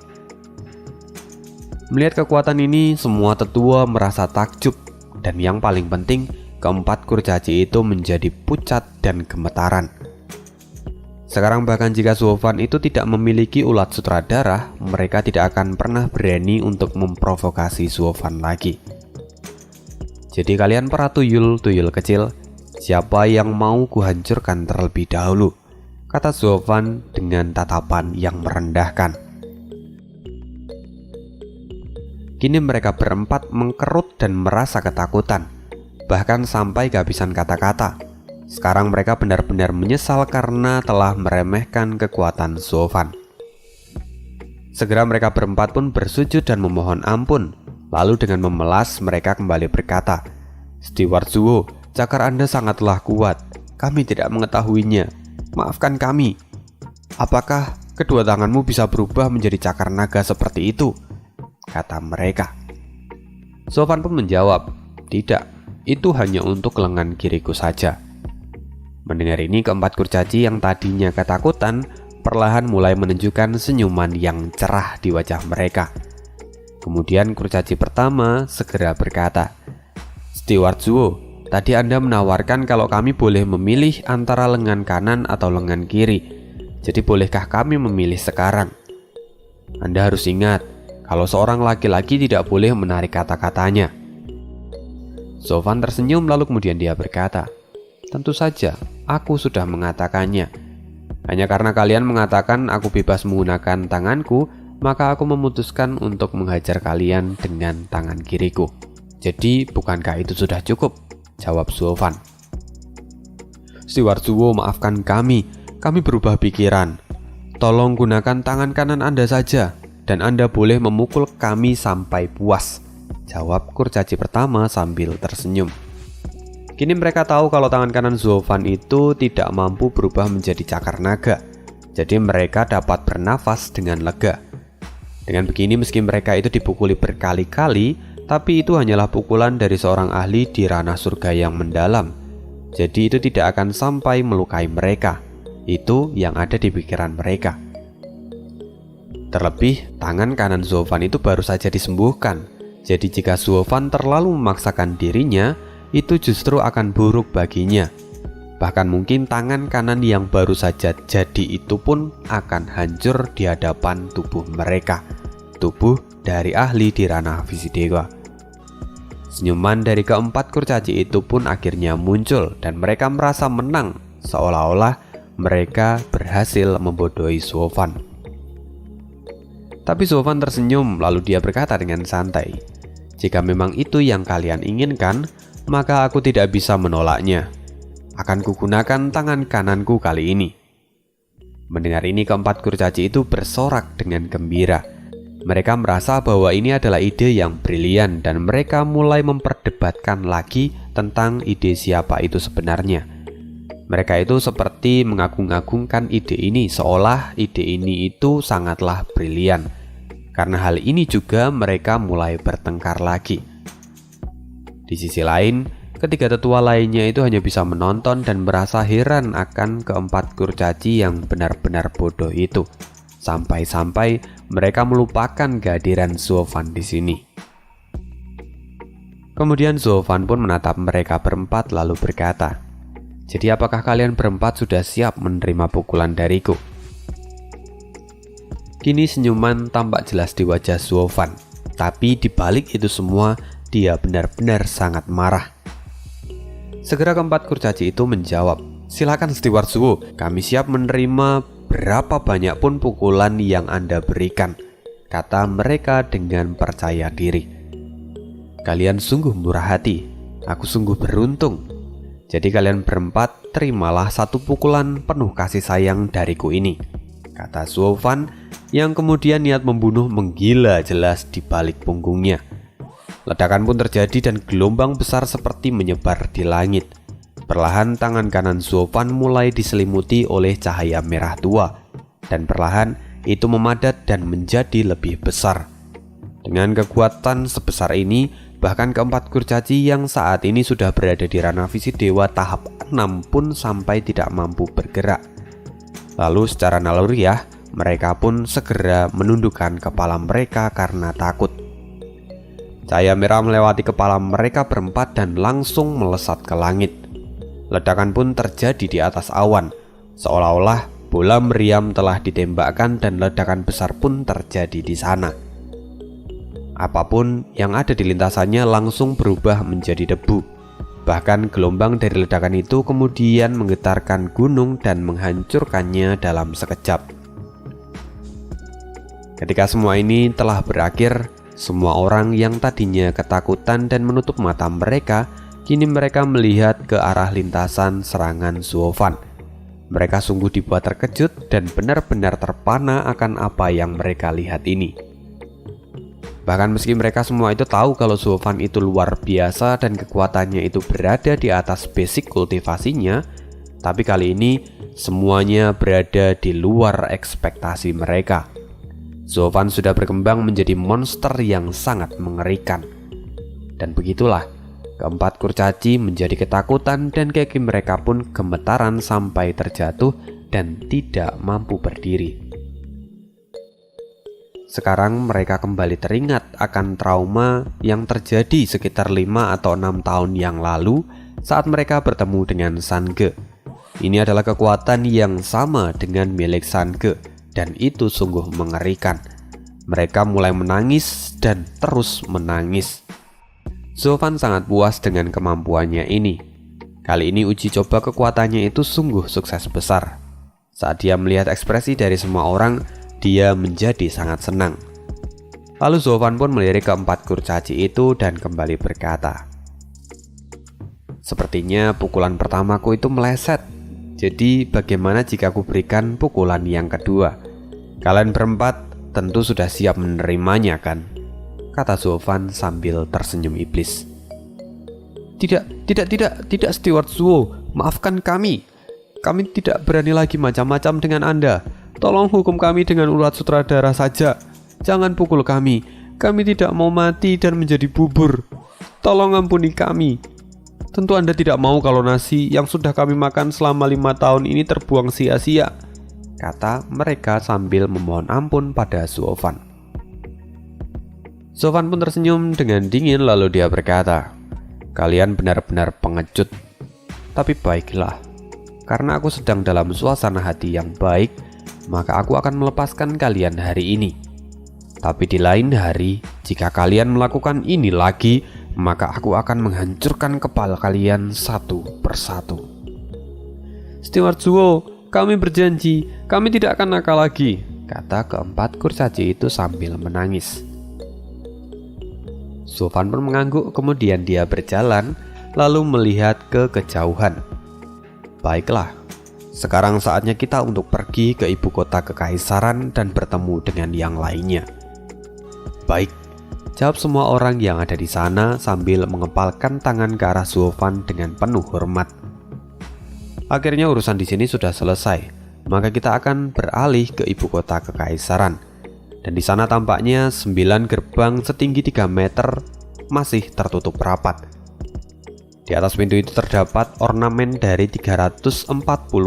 Melihat kekuatan ini, semua tetua merasa takjub. Dan yang paling penting, keempat kurcaci itu menjadi pucat dan gemetaran. Sekarang bahkan jika Suovan itu tidak memiliki ulat sutradara, mereka tidak akan pernah berani untuk memprovokasi Suovan lagi. Jadi kalian para tuyul-tuyul kecil, siapa yang mau kuhancurkan terlebih dahulu? Kata Suovan dengan tatapan yang merendahkan. Kini mereka berempat mengkerut dan merasa ketakutan, bahkan sampai kehabisan kata-kata. Sekarang mereka benar-benar menyesal karena telah meremehkan kekuatan Suovan. Segera mereka berempat pun bersujud dan memohon ampun. Lalu dengan memelas mereka kembali berkata, Steward Zuo, cakar Anda sangatlah kuat. Kami tidak mengetahuinya. Maafkan kami. Apakah kedua tanganmu bisa berubah menjadi cakar naga seperti itu? Kata mereka. Suovan pun menjawab, tidak, itu hanya untuk lengan kiriku saja. Mendengar ini, keempat kurcaci yang tadinya ketakutan perlahan mulai menunjukkan senyuman yang cerah di wajah mereka. Kemudian kurcaci pertama segera berkata, Steward Zuo, tadi Anda menawarkan kalau kami boleh memilih antara lengan kanan atau lengan kiri. Jadi bolehkah kami memilih sekarang? Anda harus ingat, kalau seorang laki-laki tidak boleh menarik kata-katanya. Suovan tersenyum lalu kemudian dia berkata, tentu saja, aku sudah mengatakannya. Hanya karena kalian mengatakan aku bebas menggunakan tanganku, maka aku memutuskan untuk menghajar kalian dengan tangan kiriku. Jadi bukankah itu sudah cukup? Jawab Suovan. Steward Zuo, maafkan kami berubah pikiran. Tolong gunakan tangan kanan Anda saja, dan Anda boleh memukul kami sampai puas, jawab kurcaci pertama sambil tersenyum. Kini mereka tahu kalau tangan kanan Suovan itu tidak mampu berubah menjadi cakar naga. Jadi mereka dapat bernafas dengan lega. Dengan begini meski mereka itu dipukuli berkali-kali, tapi itu hanyalah pukulan dari seorang ahli di ranah surga yang mendalam. Jadi itu tidak akan sampai melukai mereka. Itu yang ada di pikiran mereka. Terlebih, tangan kanan Suovan itu baru saja disembuhkan. Jadi jika Suovan terlalu memaksakan dirinya, itu justru akan buruk baginya. Bahkan mungkin tangan kanan yang baru saja jadi itu pun akan hancur di hadapan tubuh mereka. Tubuh dari ahli di ranah Visidewa. Senyuman dari keempat kurcaci itu pun akhirnya muncul dan mereka merasa menang, seolah-olah mereka berhasil membodohi Suovan. Tapi Suovan tersenyum lalu dia berkata dengan santai, jika memang itu yang kalian inginkan, maka aku tidak bisa menolaknya. Akan kugunakan tangan kananku kali ini. Mendengar ini, keempat kurcaci itu bersorak dengan gembira. Mereka merasa bahwa ini adalah ide yang brilian dan mereka mulai memperdebatkan lagi tentang ide siapa itu sebenarnya. Mereka itu seperti mengagung-agungkan ide ini, seolah ide ini itu sangatlah brilian. Karena hal ini juga mereka mulai bertengkar lagi. Di sisi lain, ketiga tetua lainnya itu hanya bisa menonton dan merasa heran akan keempat kurcaci yang benar-benar bodoh itu. Sampai-sampai mereka melupakan kehadiran Zhuofan di sini. Kemudian Zhuofan pun menatap mereka berempat lalu berkata, "Jadi apakah kalian berempat sudah siap menerima pukulan dariku?" Kini senyuman tampak jelas di wajah Zhuofan, tapi di balik itu semua dia benar-benar sangat marah. Segera keempat kurcaci itu menjawab, "Silakan Steward Zhuo, kami siap menerima berapa banyak pun pukulan yang Anda berikan," kata mereka dengan percaya diri. "Kalian sungguh murah hati, aku sungguh beruntung. Jadi kalian berempat terimalah satu pukulan penuh kasih sayang dariku ini," kata Zhuofan yang kemudian niat membunuh menggila jelas di balik punggungnya. Ledakan pun terjadi dan gelombang besar seperti menyebar di langit. Perlahan tangan kanan Zhuofan mulai diselimuti oleh cahaya merah tua, dan perlahan itu memadat dan menjadi lebih besar. Dengan kekuatan sebesar ini, bahkan keempat kurcaci yang saat ini sudah berada di ranah visi dewa tahap 6 pun sampai tidak mampu bergerak. Lalu secara naluriah, mereka pun segera menundukkan kepala mereka karena takut. Cahaya merah melewati kepala mereka berempat dan langsung melesat ke langit. Ledakan pun terjadi di atas awan, seolah-olah bola meriam telah ditembakkan dan ledakan besar pun terjadi di sana. Apapun yang ada di lintasannya langsung berubah menjadi debu. Bahkan gelombang dari ledakan itu kemudian menggetarkan gunung dan menghancurkannya dalam sekejap. Ketika semua ini telah berakhir, semua orang yang tadinya ketakutan dan menutup mata mereka, kini mereka melihat ke arah lintasan serangan Zhuofan. Mereka sungguh dibuat terkejut dan benar-benar terpana akan apa yang mereka lihat ini. Bahkan meski mereka semua itu tahu kalau Zhuofan itu luar biasa dan kekuatannya itu berada di atas basic kultivasinya, tapi kali ini semuanya berada di luar ekspektasi mereka. Zhuofan sudah berkembang menjadi monster yang sangat mengerikan. Dan begitulah, keempat kurcaci menjadi ketakutan dan kaki mereka pun gemetaran sampai terjatuh dan tidak mampu berdiri. Sekarang mereka kembali teringat akan trauma yang terjadi sekitar 5 atau 6 tahun yang lalu saat mereka bertemu dengan Sange. Ini adalah kekuatan yang sama dengan milik Sange, dan itu sungguh mengerikan. Mereka mulai menangis dan terus menangis. Zhuofan sangat puas dengan kemampuannya ini. Kali ini uji coba kekuatannya itu sungguh sukses besar. Saat dia melihat ekspresi dari semua orang, dia menjadi sangat senang. Lalu Zhuofan pun melirik keempat kurcaci itu dan kembali berkata, "Sepertinya pukulan pertamaku itu meleset. Jadi bagaimana jika aku berikan pukulan yang kedua? Kalian berempat tentu sudah siap menerimanya, kan?" kata Zhuofan sambil tersenyum iblis. Tidak, Steward Zhuo, maafkan kami. Kami tidak berani lagi macam-macam dengan Anda. Tolong hukum kami dengan ulat sutradara saja. Jangan pukul kami. Kami tidak mau mati dan menjadi bubur. Tolong ampuni kami. Tentu Anda tidak mau kalau nasi yang sudah kami makan selama 5 tahun ini terbuang sia-sia, kata mereka sambil memohon ampun pada Zhuofan. Zhuofan pun tersenyum dengan dingin lalu dia berkata, "Kalian benar-benar pengecut. Tapi baiklah, karena aku sedang dalam suasana hati yang baik, maka aku akan melepaskan kalian hari ini. Tapi di lain hari, jika kalian melakukan ini lagi, maka aku akan menghancurkan kepala kalian satu persatu." "Steward Zhuo, kami berjanji, kami tidak akan nakal lagi," kata keempat kurcaci itu sambil menangis. Zhuofan pun mengangguk, kemudian dia berjalan lalu melihat ke kejauhan. "Baiklah, Sekarang saatnya kita untuk pergi ke ibu kota kekaisaran dan bertemu dengan yang lainnya. Baik, jawab semua orang yang ada di sana sambil mengepalkan tangan ke arah Suovan dengan penuh hormat. Akhirnya urusan di sini sudah selesai, maka kita akan beralih ke ibu kota kekaisaran. Dan di sana tampaknya 9 gerbang setinggi 3 meter masih tertutup rapat. Di atas pintu itu terdapat ornamen dari 340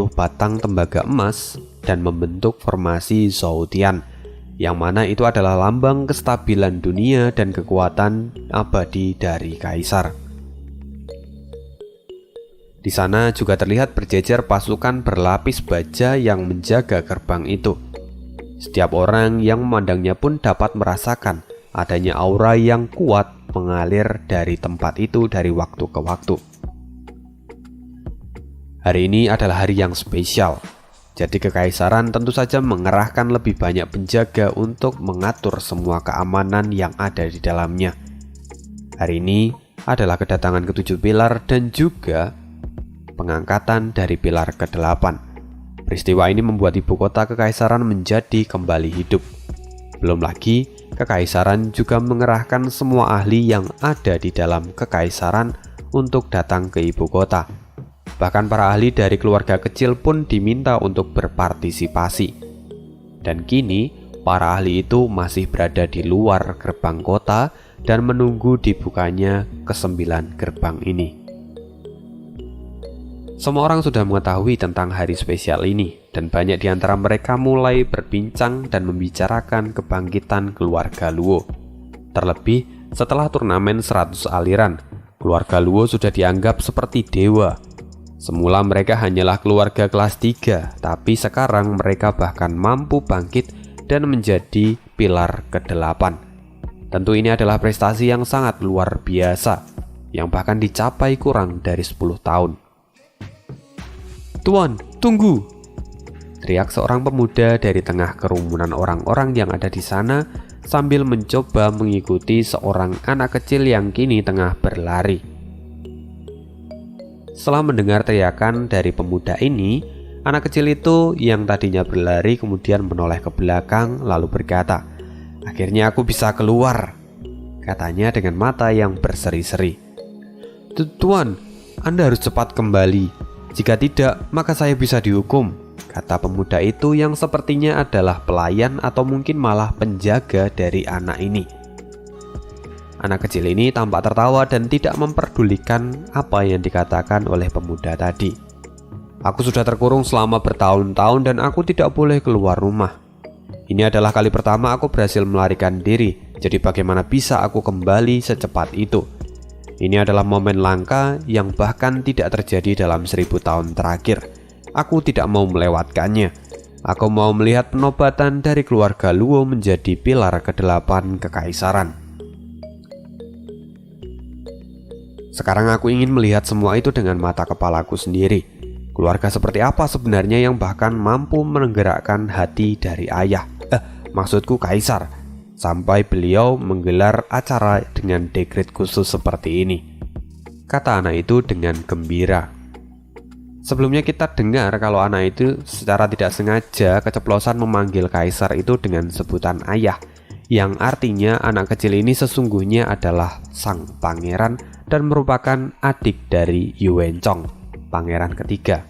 batang tembaga emas dan membentuk formasi Zhoutian, yang mana itu adalah lambang kestabilan dunia dan kekuatan abadi dari kaisar. Di sana juga terlihat berjejer pasukan berlapis baja yang menjaga gerbang itu. Setiap orang yang memandangnya pun dapat merasakan adanya aura yang kuat mengalir dari tempat itu dari waktu ke waktu. Hari ini adalah hari yang spesial. Jadi kekaisaran tentu saja mengerahkan lebih banyak penjaga untuk mengatur semua keamanan yang ada di dalamnya. Hari ini adalah kedatangan ke-7 pilar dan juga pengangkatan dari pilar ke-8. Peristiwa ini membuat ibu kota kekaisaran menjadi kembali hidup. Belum lagi, kekaisaran juga mengerahkan semua ahli yang ada di dalam kekaisaran untuk datang ke ibu kota. Bahkan para ahli dari keluarga kecil pun diminta untuk berpartisipasi. Dan kini, para ahli itu masih berada di luar gerbang kota dan menunggu dibukanya ke-9 gerbang ini. Semua orang sudah mengetahui tentang hari spesial ini, dan banyak di antara mereka mulai berbincang dan membicarakan kebangkitan keluarga Luo. Terlebih, setelah turnamen 100 aliran, keluarga Luo sudah dianggap seperti dewa. Semula mereka hanyalah keluarga kelas 3, tapi sekarang mereka bahkan mampu bangkit dan menjadi pilar ke-8. Tentu ini adalah prestasi yang sangat luar biasa, yang bahkan dicapai kurang dari 10 tahun. "Tuan, tunggu!" teriak seorang pemuda dari tengah kerumunan orang-orang yang ada di sana sambil mencoba mengikuti seorang anak kecil yang kini tengah berlari. Setelah mendengar teriakan dari pemuda ini, anak kecil itu yang tadinya berlari kemudian menoleh ke belakang lalu berkata, "Akhirnya aku bisa keluar," katanya dengan mata yang berseri-seri. "Tuan, Anda harus cepat kembali. Jika tidak, maka saya bisa dihukum," kata pemuda itu yang sepertinya adalah pelayan atau mungkin malah penjaga dari anak ini. Anak kecil ini tampak tertawa dan tidak memperdulikan apa yang dikatakan oleh pemuda tadi. "Aku sudah terkurung selama bertahun-tahun dan aku tidak boleh keluar rumah. Ini adalah kali pertama aku berhasil melarikan diri, jadi bagaimana bisa aku kembali secepat itu? Ini adalah momen langka yang bahkan tidak terjadi dalam 1000 tahun terakhir. Aku tidak mau melewatkannya. Aku mau melihat penobatan dari keluarga Luo menjadi pilar ke-8 kekaisaran. Sekarang aku ingin melihat semua itu dengan mata kepalaku sendiri. Keluarga seperti apa sebenarnya yang bahkan mampu menggerakkan hati dari ayah, maksudku kaisar, sampai beliau menggelar acara dengan dekret khusus seperti ini," kata anak itu dengan gembira. Sebelumnya kita dengar kalau anak itu secara tidak sengaja keceplosan memanggil kaisar itu dengan sebutan ayah, yang artinya anak kecil ini sesungguhnya adalah sang pangeran dan merupakan adik dari Yuencong, pangeran ketiga.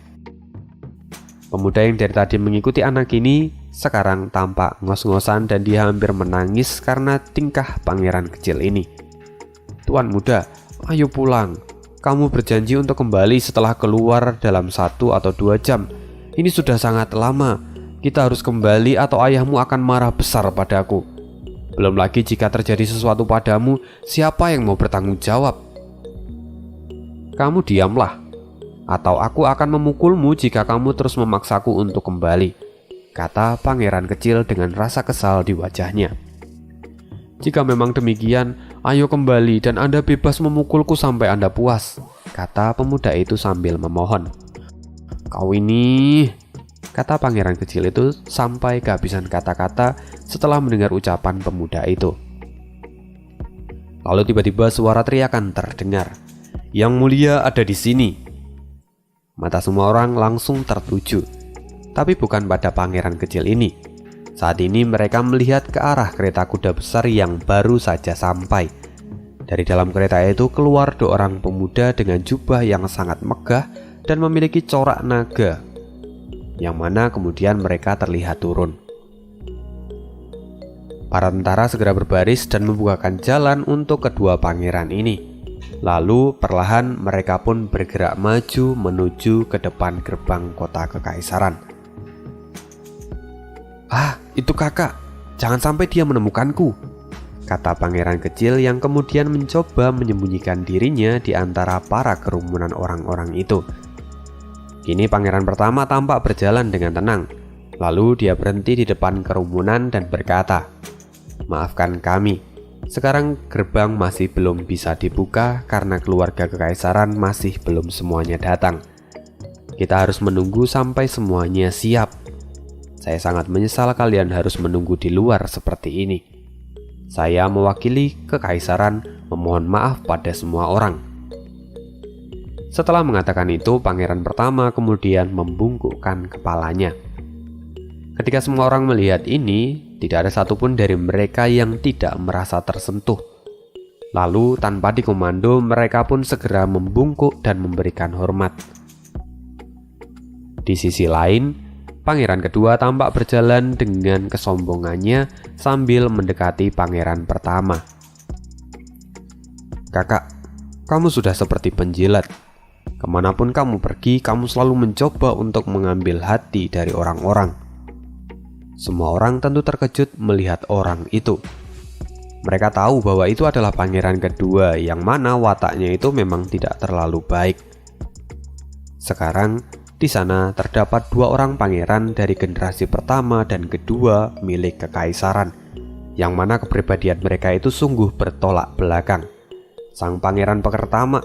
Pemuda yang dari tadi mengikuti anak ini sekarang tampak ngos-ngosan dan dia hampir menangis karena tingkah pangeran kecil ini. "Tuan muda, ayo pulang. Kamu berjanji untuk kembali setelah keluar dalam 1 atau 2 jam. Ini sudah sangat lama. Kita harus kembali atau ayahmu akan marah besar padaku. Belum lagi jika terjadi sesuatu padamu, siapa yang mau bertanggung jawab? Kamu diamlah, atau aku akan memukulmu jika kamu terus memaksaku untuk kembali," kata pangeran kecil dengan rasa kesal di wajahnya. "Jika memang demikian, ayo kembali dan Anda bebas memukulku sampai Anda puas," kata pemuda itu sambil memohon. "Kau ini," kata pangeran kecil itu sampai kehabisan kata-kata setelah mendengar ucapan pemuda itu. Lalu tiba-tiba suara teriakan terdengar, "Yang mulia ada di sini." Mata semua orang langsung tertuju, tapi bukan pada pangeran kecil ini. Saat ini mereka melihat ke arah kereta kuda besar yang baru saja sampai. Dari dalam kereta itu keluar 2 orang pemuda dengan jubah yang sangat megah dan memiliki corak naga, yang mana kemudian mereka terlihat turun. Para tentara segera berbaris dan membukakan jalan untuk kedua pangeran ini. Lalu perlahan mereka pun bergerak maju menuju ke depan gerbang kota kekaisaran. "Ah, itu kakak, jangan sampai dia menemukanku," kata pangeran kecil yang kemudian mencoba menyembunyikan dirinya di antara para kerumunan orang-orang itu. Kini pangeran pertama tampak berjalan dengan tenang. Lalu dia berhenti di depan kerumunan dan berkata, "Maafkan kami. Sekarang gerbang masih belum bisa dibuka karena keluarga kekaisaran masih belum semuanya datang. Kita harus menunggu sampai semuanya siap. Saya sangat menyesal kalian harus menunggu di luar seperti ini. Saya mewakili kekaisaran memohon maaf pada semua orang." Setelah mengatakan itu, pangeran pertama kemudian membungkukkan kepalanya. Ketika semua orang melihat ini, tidak ada satupun dari mereka yang tidak merasa tersentuh. Lalu tanpa dikomando, mereka pun segera membungkuk dan memberikan hormat. Di sisi lain, pangeran kedua tampak berjalan dengan kesombongannya sambil mendekati pangeran pertama. "Kakak, kamu sudah seperti penjilat. Kemanapun kamu pergi, kamu selalu mencoba untuk mengambil hati dari orang-orang." Semua orang tentu terkejut melihat orang itu. Mereka tahu bahwa itu adalah pangeran kedua yang mana wataknya itu memang tidak terlalu baik. Sekarang di sana terdapat 2 orang pangeran dari generasi pertama dan kedua milik kekaisaran, yang mana kepribadian mereka itu sungguh bertolak belakang. Sang pangeran pertama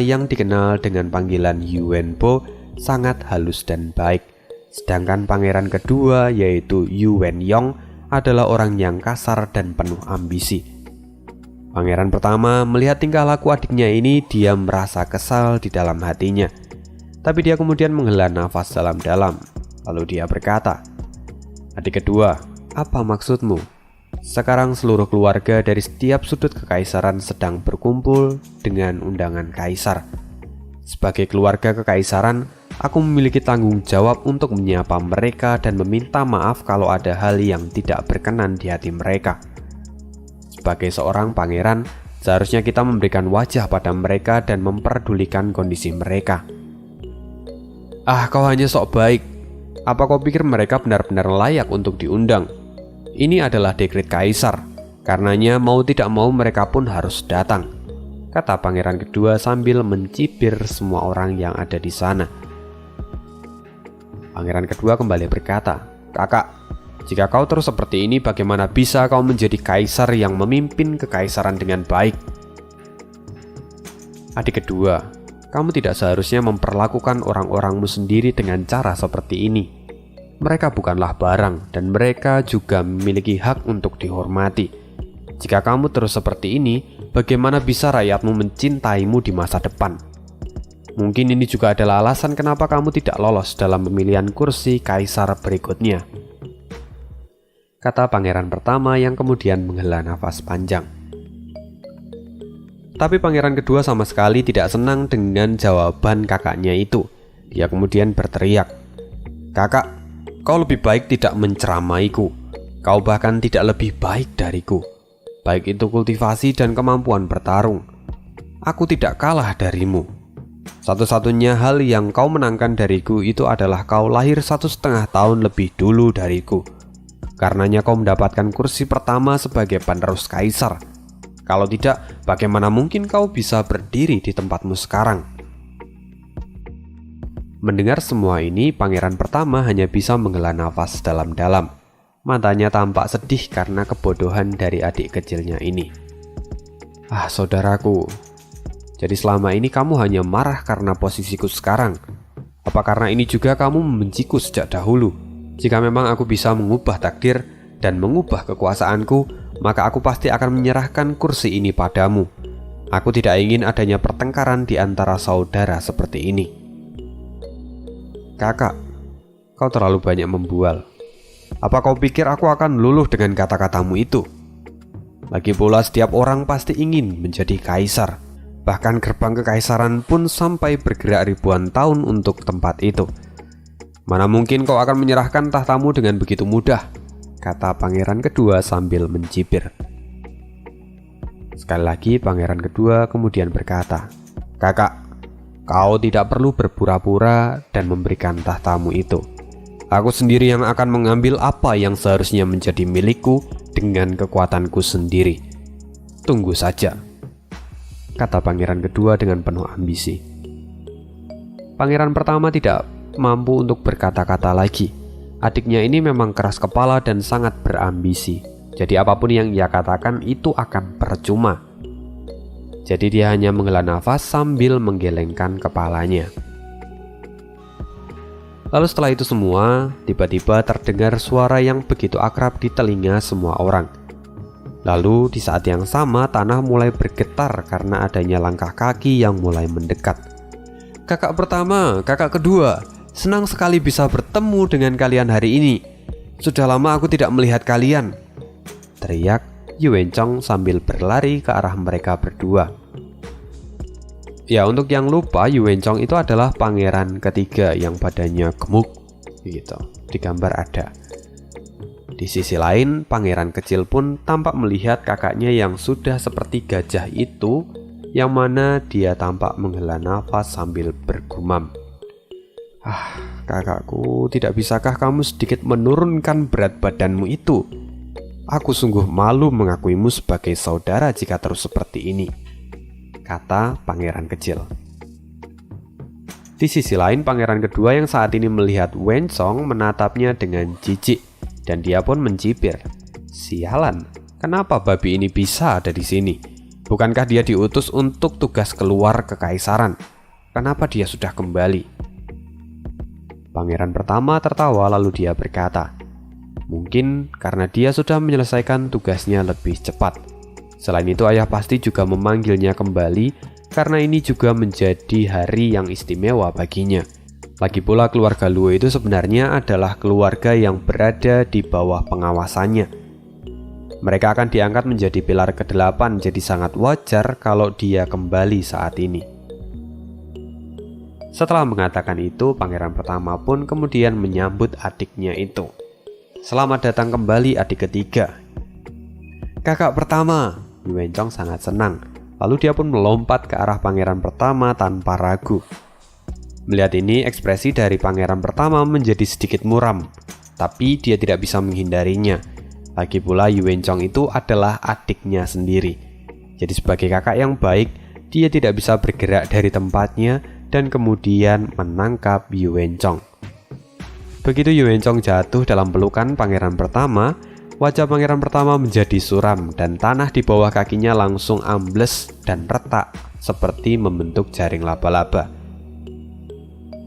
yang dikenal dengan panggilan Yuenbo sangat halus dan baik. Sedangkan pangeran kedua yaitu Yuenyong adalah orang yang kasar dan penuh ambisi. Pangeran pertama melihat tingkah laku adiknya ini, dia merasa kesal di dalam hatinya. Tapi dia kemudian menghela nafas dalam-dalam. Lalu dia berkata, "Adik kedua, apa maksudmu? Sekarang seluruh keluarga dari setiap sudut kekaisaran sedang berkumpul dengan undangan kaisar. Sebagai keluarga kekaisaran, aku memiliki tanggung jawab untuk menyapa mereka dan meminta maaf kalau ada hal yang tidak berkenan di hati mereka. Sebagai seorang pangeran, seharusnya kita memberikan wajah pada mereka dan memperdulikan kondisi mereka." "Ah, kau hanya sok baik. Apa kau pikir mereka benar-benar layak untuk diundang? Ini adalah dekret kaisar. Karenanya mau tidak mau mereka pun harus datang," kata pangeran kedua sambil mencibir semua orang yang ada di sana. Pangeran kedua kembali berkata, "Kakak, jika kau terus seperti ini, bagaimana bisa kau menjadi kaisar yang memimpin kekaisaran dengan baik? Adik kedua, kamu tidak seharusnya memperlakukan orang-orangmu sendiri dengan cara seperti ini. Mereka bukanlah barang dan mereka juga memiliki hak untuk dihormati. Jika kamu terus seperti ini, bagaimana bisa rakyatmu mencintaimu di masa depan? Mungkin ini juga adalah alasan kenapa kamu tidak lolos dalam pemilihan kursi kaisar berikutnya," kata pangeran pertama yang kemudian menghela nafas panjang. Tapi pangeran kedua sama sekali tidak senang dengan jawaban kakaknya itu. Dia kemudian berteriak, "Kakak, kau lebih baik tidak menceramaiku. Kau bahkan tidak lebih baik dariku. Baik itu kultivasi dan kemampuan bertarung. Aku tidak kalah darimu. Satu-satunya hal yang kau menangkan dariku itu adalah kau lahir 1,5 tahun lebih dulu dariku. Karenanya kau mendapatkan kursi pertama sebagai penerus kaisar. Kalau tidak, bagaimana mungkin kau bisa berdiri di tempatmu sekarang?" Mendengar semua ini, pangeran pertama hanya bisa menghela nafas dalam-dalam. Matanya tampak sedih karena kebodohan dari adik kecilnya ini. "Ah, saudaraku, jadi selama ini kamu hanya marah karena posisiku sekarang. Apa karena ini juga kamu membenciku sejak dahulu? Jika memang aku bisa mengubah takdir dan mengubah kekuasaanku, maka aku pasti akan menyerahkan kursi ini padamu. Aku tidak ingin adanya pertengkaran di antara saudara seperti ini. Kakak, kau terlalu banyak membual. Apa kau pikir aku akan luluh dengan kata-katamu itu? Lagi pula setiap orang pasti ingin menjadi kaisar. Bahkan gerbang kekaisaran pun sampai bergerak ribuan tahun untuk tempat itu. Mana mungkin kau akan menyerahkan tahtamu dengan begitu mudah, kata pangeran kedua sambil mencibir. Sekali lagi pangeran kedua kemudian berkata, Kakak, kau tidak perlu berpura-pura dan memberikan tahtamu itu. Aku sendiri yang akan mengambil apa yang seharusnya menjadi milikku dengan kekuatanku sendiri. Tunggu saja, kata pangeran kedua dengan penuh ambisi. Pangeran pertama tidak mampu untuk berkata-kata lagi. Adiknya ini memang keras kepala dan sangat berambisi. Jadi apapun yang ia katakan itu akan percuma. Jadi dia hanya menghela nafas sambil menggelengkan kepalanya. Lalu setelah itu semua, tiba-tiba terdengar suara yang begitu akrab di telinga semua orang. Lalu di saat yang sama tanah mulai bergetar karena adanya langkah kaki yang mulai mendekat. Kakak pertama, kakak kedua, senang sekali bisa bertemu dengan kalian hari ini. Sudah lama aku tidak melihat kalian, teriak Yuencong sambil berlari ke arah mereka berdua. Ya, untuk yang lupa, Yuencong itu adalah pangeran ketiga yang badannya gemuk gitu. Di gambar ada. Di sisi lain, pangeran kecil pun tampak melihat kakaknya yang sudah seperti gajah itu, yang mana dia tampak menghela nafas sambil bergumam. Kakakku, tidak bisakah kamu sedikit menurunkan berat badanmu itu? Aku sungguh malu mengakuimu sebagai saudara jika terus seperti ini, kata pangeran kecil. Di sisi lain, pangeran kedua yang saat ini melihat Wencong menatapnya dengan jijik, dan dia pun mencibir. Sialan, kenapa babi ini bisa ada di sini? Bukankah dia diutus untuk tugas keluar kekaisaran? Kenapa dia sudah kembali? Pangeran pertama tertawa lalu dia berkata, mungkin karena dia sudah menyelesaikan tugasnya lebih cepat. Selain itu ayah pasti juga memanggilnya kembali karena ini juga menjadi hari yang istimewa baginya. Lagi pula keluarga Luo itu sebenarnya adalah keluarga yang berada di bawah pengawasannya. Mereka akan diangkat menjadi pilar ke-8, jadi sangat wajar kalau dia kembali saat ini. Setelah mengatakan itu, pangeran pertama pun kemudian menyambut adiknya itu. Selamat datang kembali adik ketiga. Kakak pertama, Yuencong sangat senang. Lalu dia pun melompat ke arah pangeran pertama tanpa ragu. Melihat ini, ekspresi dari pangeran pertama menjadi sedikit muram, tapi dia tidak bisa menghindarinya. Lagi pula Yuencong itu adalah adiknya sendiri. Jadi sebagai kakak yang baik, dia tidak bisa bergerak dari tempatnya dan kemudian menangkap Yuencong. Begitu Yuencong jatuh dalam pelukan pangeran pertama, wajah pangeran pertama menjadi suram dan tanah di bawah kakinya langsung ambles dan retak seperti membentuk jaring laba-laba.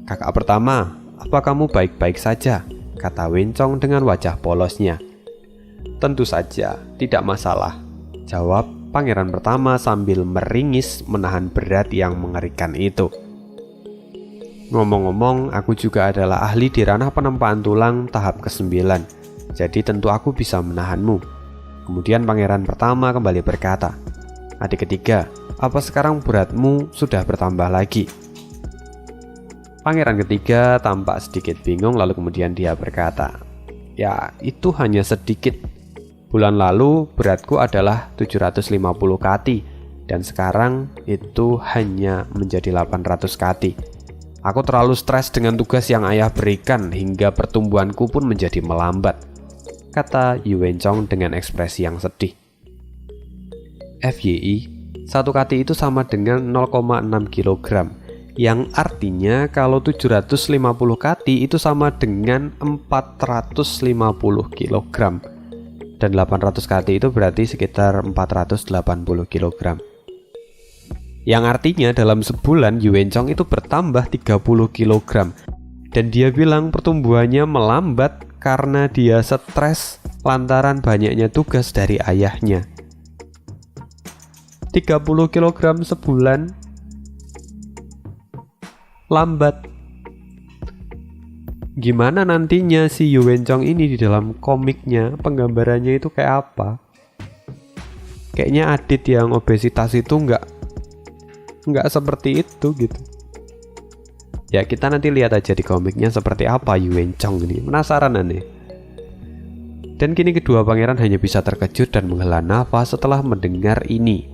Kakak pertama, apa kamu baik-baik saja? Kata Wencong dengan wajah polosnya. Tentu saja, tidak masalah, jawab pangeran pertama sambil meringis menahan berat yang mengerikan itu. Ngomong-ngomong, aku juga adalah ahli di ranah penempaan tulang tahap ke-9, jadi tentu aku bisa menahanmu. Kemudian pangeran pertama kembali berkata, adik ketiga, apa sekarang beratmu sudah bertambah lagi? Pangeran ketiga tampak sedikit bingung lalu kemudian dia berkata, ya itu hanya sedikit. Bulan lalu beratku adalah 750 kati dan sekarang itu hanya menjadi 800 kati. Aku terlalu stres dengan tugas yang ayah berikan hingga pertumbuhanku pun menjadi melambat, kata Yuencong dengan ekspresi yang sedih. FYI, 1 kati itu sama dengan 0,6 kg, yang artinya kalau 750 kati itu sama dengan 450 kg. Dan 800 kati itu berarti sekitar 480 kg. Yang artinya dalam sebulan Yuencong itu bertambah 30 kg. Dan dia bilang pertumbuhannya melambat karena dia stres lantaran banyaknya tugas dari ayahnya. 30 kg sebulan. Lambat. Gimana nantinya si Yu Wencong ini di dalam komiknya, penggambarannya itu kayak apa? Kayaknya Adit yang obesitas itu nggak seperti itu gitu. Ya kita nanti lihat aja di komiknya seperti apa Yu Wencong ini. Penasaran aneh. Dan kini kedua pangeran hanya bisa terkejut dan menghela nafas setelah mendengar ini.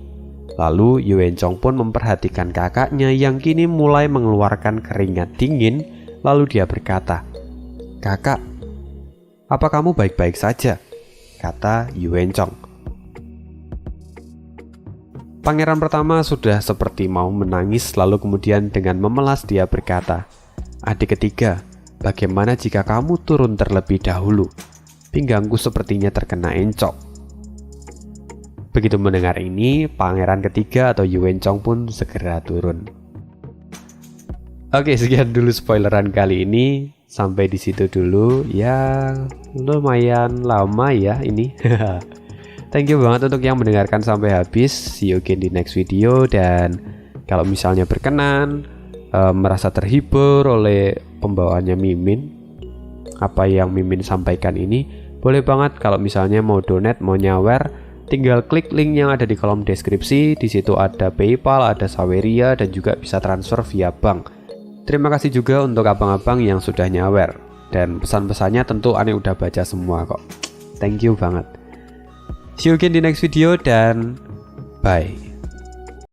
Lalu Yu Wencong pun memperhatikan kakaknya yang kini mulai mengeluarkan keringat dingin. Lalu dia berkata, "Kakak, apa kamu baik-baik saja?" kata Yu Wencong. Pangeran pertama sudah seperti mau menangis, lalu kemudian dengan memelas dia berkata, "Adik ketiga, bagaimana jika kamu turun terlebih dahulu? Pinggangku sepertinya terkena encok." Begitu mendengar ini, pangeran ketiga atau Yu Wencong pun segera turun. Oke, sekian dulu spoileran kali ini. Sampai di situ dulu. Ya, lumayan lama ya ini. Thank you banget untuk yang mendengarkan sampai habis. See you again di next video. Dan kalau misalnya berkenan, merasa terhibur oleh pembawaannya Mimin, apa yang Mimin sampaikan ini, boleh banget kalau misalnya mau donate, mau nyawer, tinggal klik link yang ada di kolom deskripsi. Di situ ada PayPal, ada Saweria, dan juga bisa transfer via bank. Terima kasih juga untuk abang-abang yang sudah nyawer. Dan pesan-pesannya tentu Ane udah baca semua kok. Thank you banget. See you again di next video dan bye.